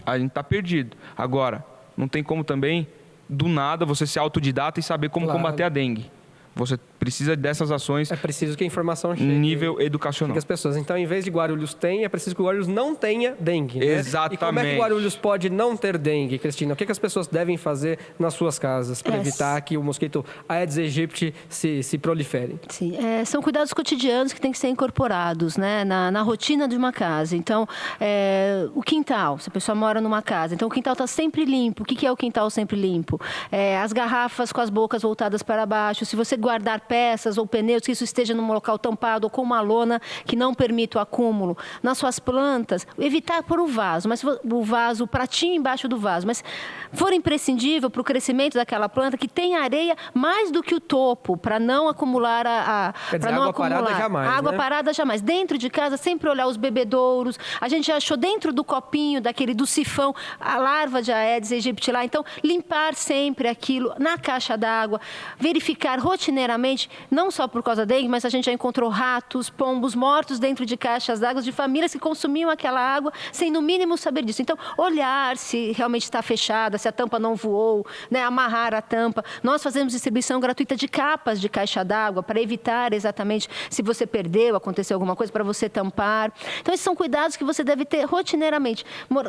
a gente está perdido. Agora, não tem como também, do nada, você ser autodidata e saber como combater a dengue. Você precisa dessas ações. É preciso que a informação chegue. Nível educacional. As pessoas. Então, em vez de Guarulhos tem, é preciso que o Guarulhos não tenha dengue. Né? Exatamente. E como é que o Guarulhos pode não ter dengue, Cristina? O que as pessoas devem fazer nas suas casas para evitar que o mosquito Aedes aegypti se prolifere? Sim, são cuidados cotidianos que têm que ser incorporados, né, na rotina de uma casa. Então, o quintal, se a pessoa mora numa casa, então o quintal está sempre limpo. O que é o quintal sempre limpo? As garrafas com as bocas voltadas para baixo. Se você guardar peças ou pneus, que isso esteja num local tampado ou com uma lona que não permita o acúmulo. Nas suas plantas, evitar pôr o vaso, mas o pratinho embaixo do vaso. Mas for imprescindível para o crescimento daquela planta que tenha areia mais do que o topo, para não acumular água parada jamais. Água parada jamais. Dentro de casa, sempre olhar os bebedouros. A gente já achou dentro do copinho, do sifão, a larva de Aedes aegypti lá. Então, limpar sempre aquilo na caixa d'água, verificar rotineiramente, não só por causa da dengue, mas a gente já encontrou ratos, pombos mortos dentro de caixas d'água de famílias que consumiam aquela água sem, no mínimo, saber disso. Então, olhar se realmente está fechada, se a tampa não voou, né? Amarrar a tampa. Nós fazemos distribuição gratuita de capas de caixa d'água para evitar exatamente se você perdeu, aconteceu alguma coisa, para você tampar. Então, esses são cuidados que você deve ter rotineiramente.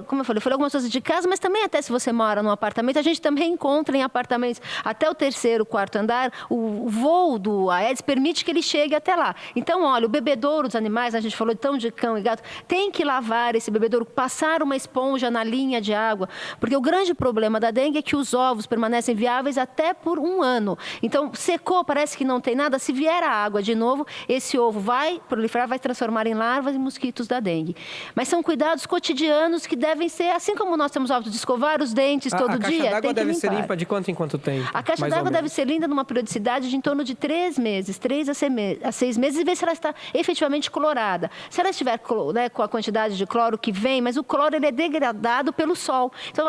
Como eu falei algumas coisas de casa, mas também até se você mora num apartamento, a gente também encontra em apartamentos até o 3º, 4º andar, o voo do Aedes permite que ele chegue até lá. Então, olha, o bebedouro dos animais, a gente falou então de cão e gato, tem que lavar esse bebedouro, passar uma esponja na linha de água, porque o grande problema da dengue é que os ovos permanecem viáveis até por 1 ano. Então, secou, parece que não tem nada, se vier a água de novo, esse ovo vai proliferar, vai transformar em larvas e mosquitos da dengue. Mas são cuidados cotidianos que devem ser, assim como nós temos o hábito de escovar os dentes todo dia, tem que limpar. A caixa d'água deve ser limpa de quanto em quanto tempo? A caixa d'água deve ser limpa numa periodicidade de em torno de 3 meses, 3 a 6 meses, e ver se ela está efetivamente clorada. Se ela estiver, né, com a quantidade de cloro que vem, mas o cloro ele é degradado pelo sol. Então,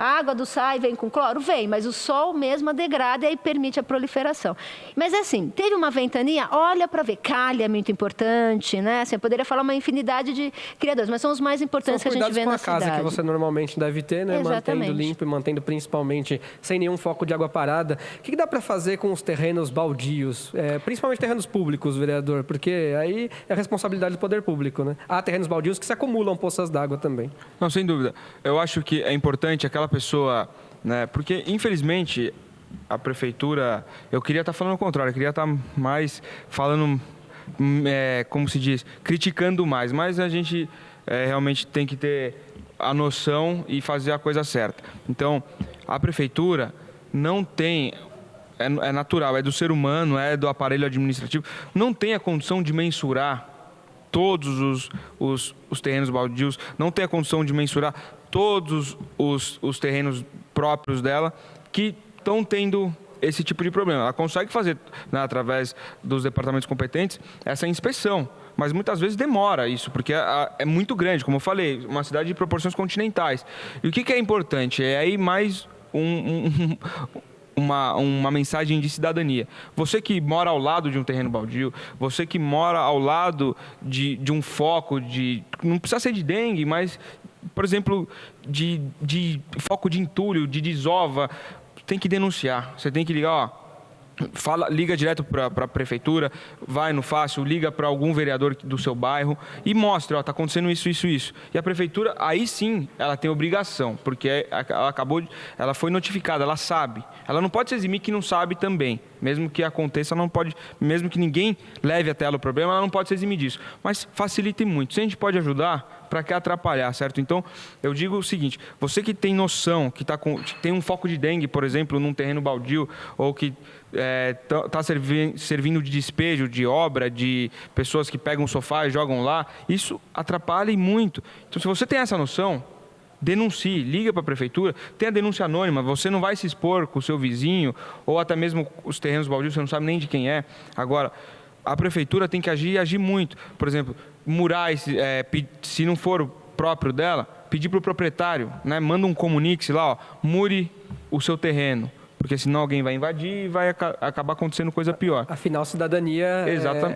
A água do SAI vem com cloro? Vem, mas o sol mesmo a degrada e aí permite a proliferação. Mas assim, teve uma ventania, olha para ver, calha é muito importante, né? Assim, eu poderia falar uma infinidade de criadores, mas são os mais importantes que a gente vê na cidade. Com a casa que você normalmente deve ter, né? Exatamente. Mantendo limpo e mantendo principalmente sem nenhum foco de água parada. O que dá para fazer com os terrenos baldios? Principalmente terrenos públicos, vereador, porque aí é a responsabilidade do poder público, né? Há terrenos baldios que se acumulam poças d'água também. Não, sem dúvida. Eu acho que é importante aquela pessoa, né? Porque, infelizmente, a prefeitura... Eu queria estar falando o contrário, eu queria estar mais falando, como se diz, criticando mais. Mas a gente realmente tem que ter a noção e fazer a coisa certa. Então, a prefeitura não tem... É natural, é do ser humano, é do aparelho administrativo, não tem a condição de mensurar todos os terrenos baldios, não tem a condição de mensurar todos os terrenos próprios dela que estão tendo esse tipo de problema. Ela consegue fazer, né, através dos departamentos competentes, essa inspeção, mas muitas vezes demora isso, porque é muito grande, como eu falei, uma cidade de proporções continentais. E o que é importante? É aí mais uma mensagem de cidadania. Você que mora ao lado de um terreno baldio, você que mora ao lado de um foco não precisa ser de dengue, mas, por exemplo, de foco de entulho, de desova, tem que denunciar. Você tem que ligar, liga direto para a prefeitura, vai no fácil, liga para algum vereador do seu bairro e mostra, está acontecendo isso. E a prefeitura, aí sim, ela tem obrigação, porque ela foi notificada, ela sabe. Ela não pode se eximir que não sabe também. Mesmo que aconteça, não pode, mesmo que ninguém leve até ela o problema, ela não pode se eximir disso. Mas facilite muito. Se a gente pode ajudar, para que atrapalhar, certo? Então, eu digo o seguinte, você que tem noção, que tem um foco de dengue, por exemplo, num terreno baldio, ou que está servindo de despejo, de obra, de pessoas que pegam o sofá e jogam lá, isso atrapalha e muito. Então, se você tem essa noção, denuncie, liga para a prefeitura, tem a denúncia anônima, você não vai se expor com o seu vizinho, ou até mesmo os terrenos baldios, você não sabe nem de quem é. Agora, a prefeitura tem que agir e agir muito. Por exemplo, murais, se não for o próprio dela, pedir para o proprietário, né? Manda um comunique lá, mure o seu terreno, porque senão alguém vai invadir e vai acabar acontecendo coisa pior. Afinal, cidadania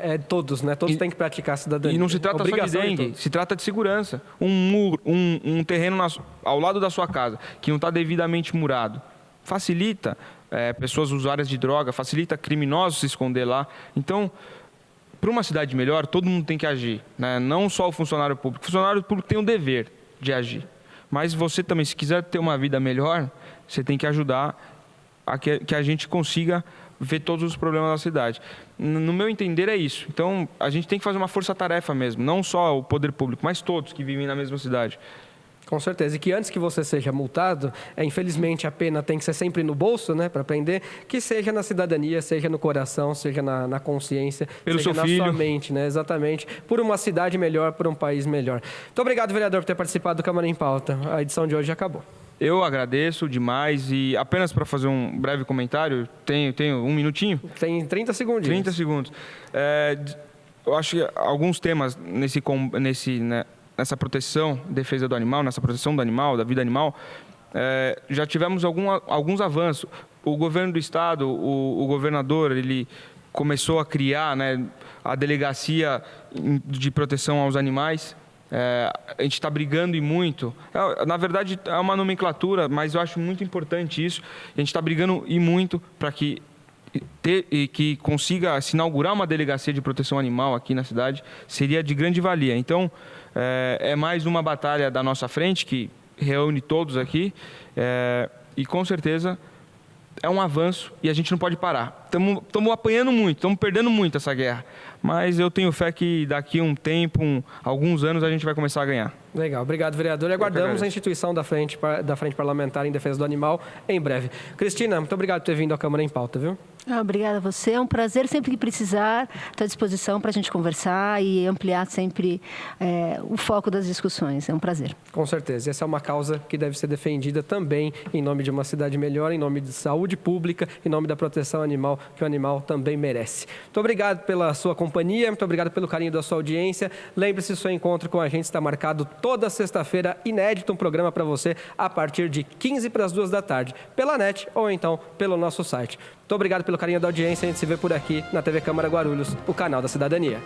é todos, né? Todos têm que praticar a cidadania. E não se trata só de dengue, se trata de segurança. Um terreno ao lado da sua casa, que não está devidamente murado, facilita pessoas usuárias de droga, facilita criminosos se esconder lá. Então, para uma cidade melhor, todo mundo tem que agir, né? Não só o funcionário público. O funcionário público tem o dever de agir. Mas você também, se quiser ter uma vida melhor, você tem que ajudar a que a gente consiga ver todos os problemas da cidade. No meu entender, é isso. Então, a gente tem que fazer uma força-tarefa mesmo, não só o poder público, mas todos que vivem na mesma cidade. Com certeza. E que antes que você seja multado, infelizmente a pena tem que ser sempre no bolso, né, para prender, que seja na cidadania, seja no coração, seja na consciência, pelo seja seu na filho. Sua mente, né, exatamente, por uma cidade melhor, por um país melhor. Muito obrigado, vereador, por ter participado do Câmara em Pauta. A edição de hoje acabou. Eu agradeço demais e apenas para fazer um breve comentário, tenho um minutinho? Tem 30 segundos. 30 segundos. Eu acho que alguns temas nessa proteção, defesa do animal, nessa proteção do animal, da vida animal, já tivemos alguns avanços. O governo do estado, o governador, ele começou a criar, né, a delegacia de proteção aos animais. A gente está brigando e muito. Na verdade, é uma nomenclatura, mas eu acho muito importante isso. A gente está brigando e muito para que consiga se inaugurar uma delegacia de proteção animal aqui na cidade, seria de grande valia. Então, é mais uma batalha da nossa frente, que reúne todos aqui, e com certeza é um avanço e a gente não pode parar. Estamos apanhando muito, estamos perdendo muito essa guerra, mas eu tenho fé que daqui a um tempo, alguns anos, a gente vai começar a ganhar. Legal, obrigado, vereador. E aguardamos a instituição da Frente Parlamentar em Defesa do Animal em breve. Cristina, muito obrigado por ter vindo à Câmara em Pauta, viu? Obrigada a você. É um prazer. Sempre que precisar, estou à disposição para a gente conversar e ampliar sempre o foco das discussões. É um prazer. Com certeza. Essa é uma causa que deve ser defendida também em nome de uma cidade melhor, em nome de saúde pública, em nome da proteção animal, que o animal também merece. Muito obrigado pela sua companhia, muito obrigado pelo carinho da sua audiência. Lembre-se, seu encontro com a gente está marcado toda sexta-feira, inédito, um programa para você a partir de 15 para as 2 da tarde, pela net ou então pelo nosso site. Muito obrigado pelo carinho da audiência. A gente se vê por aqui na TV Câmara Guarulhos, o canal da cidadania.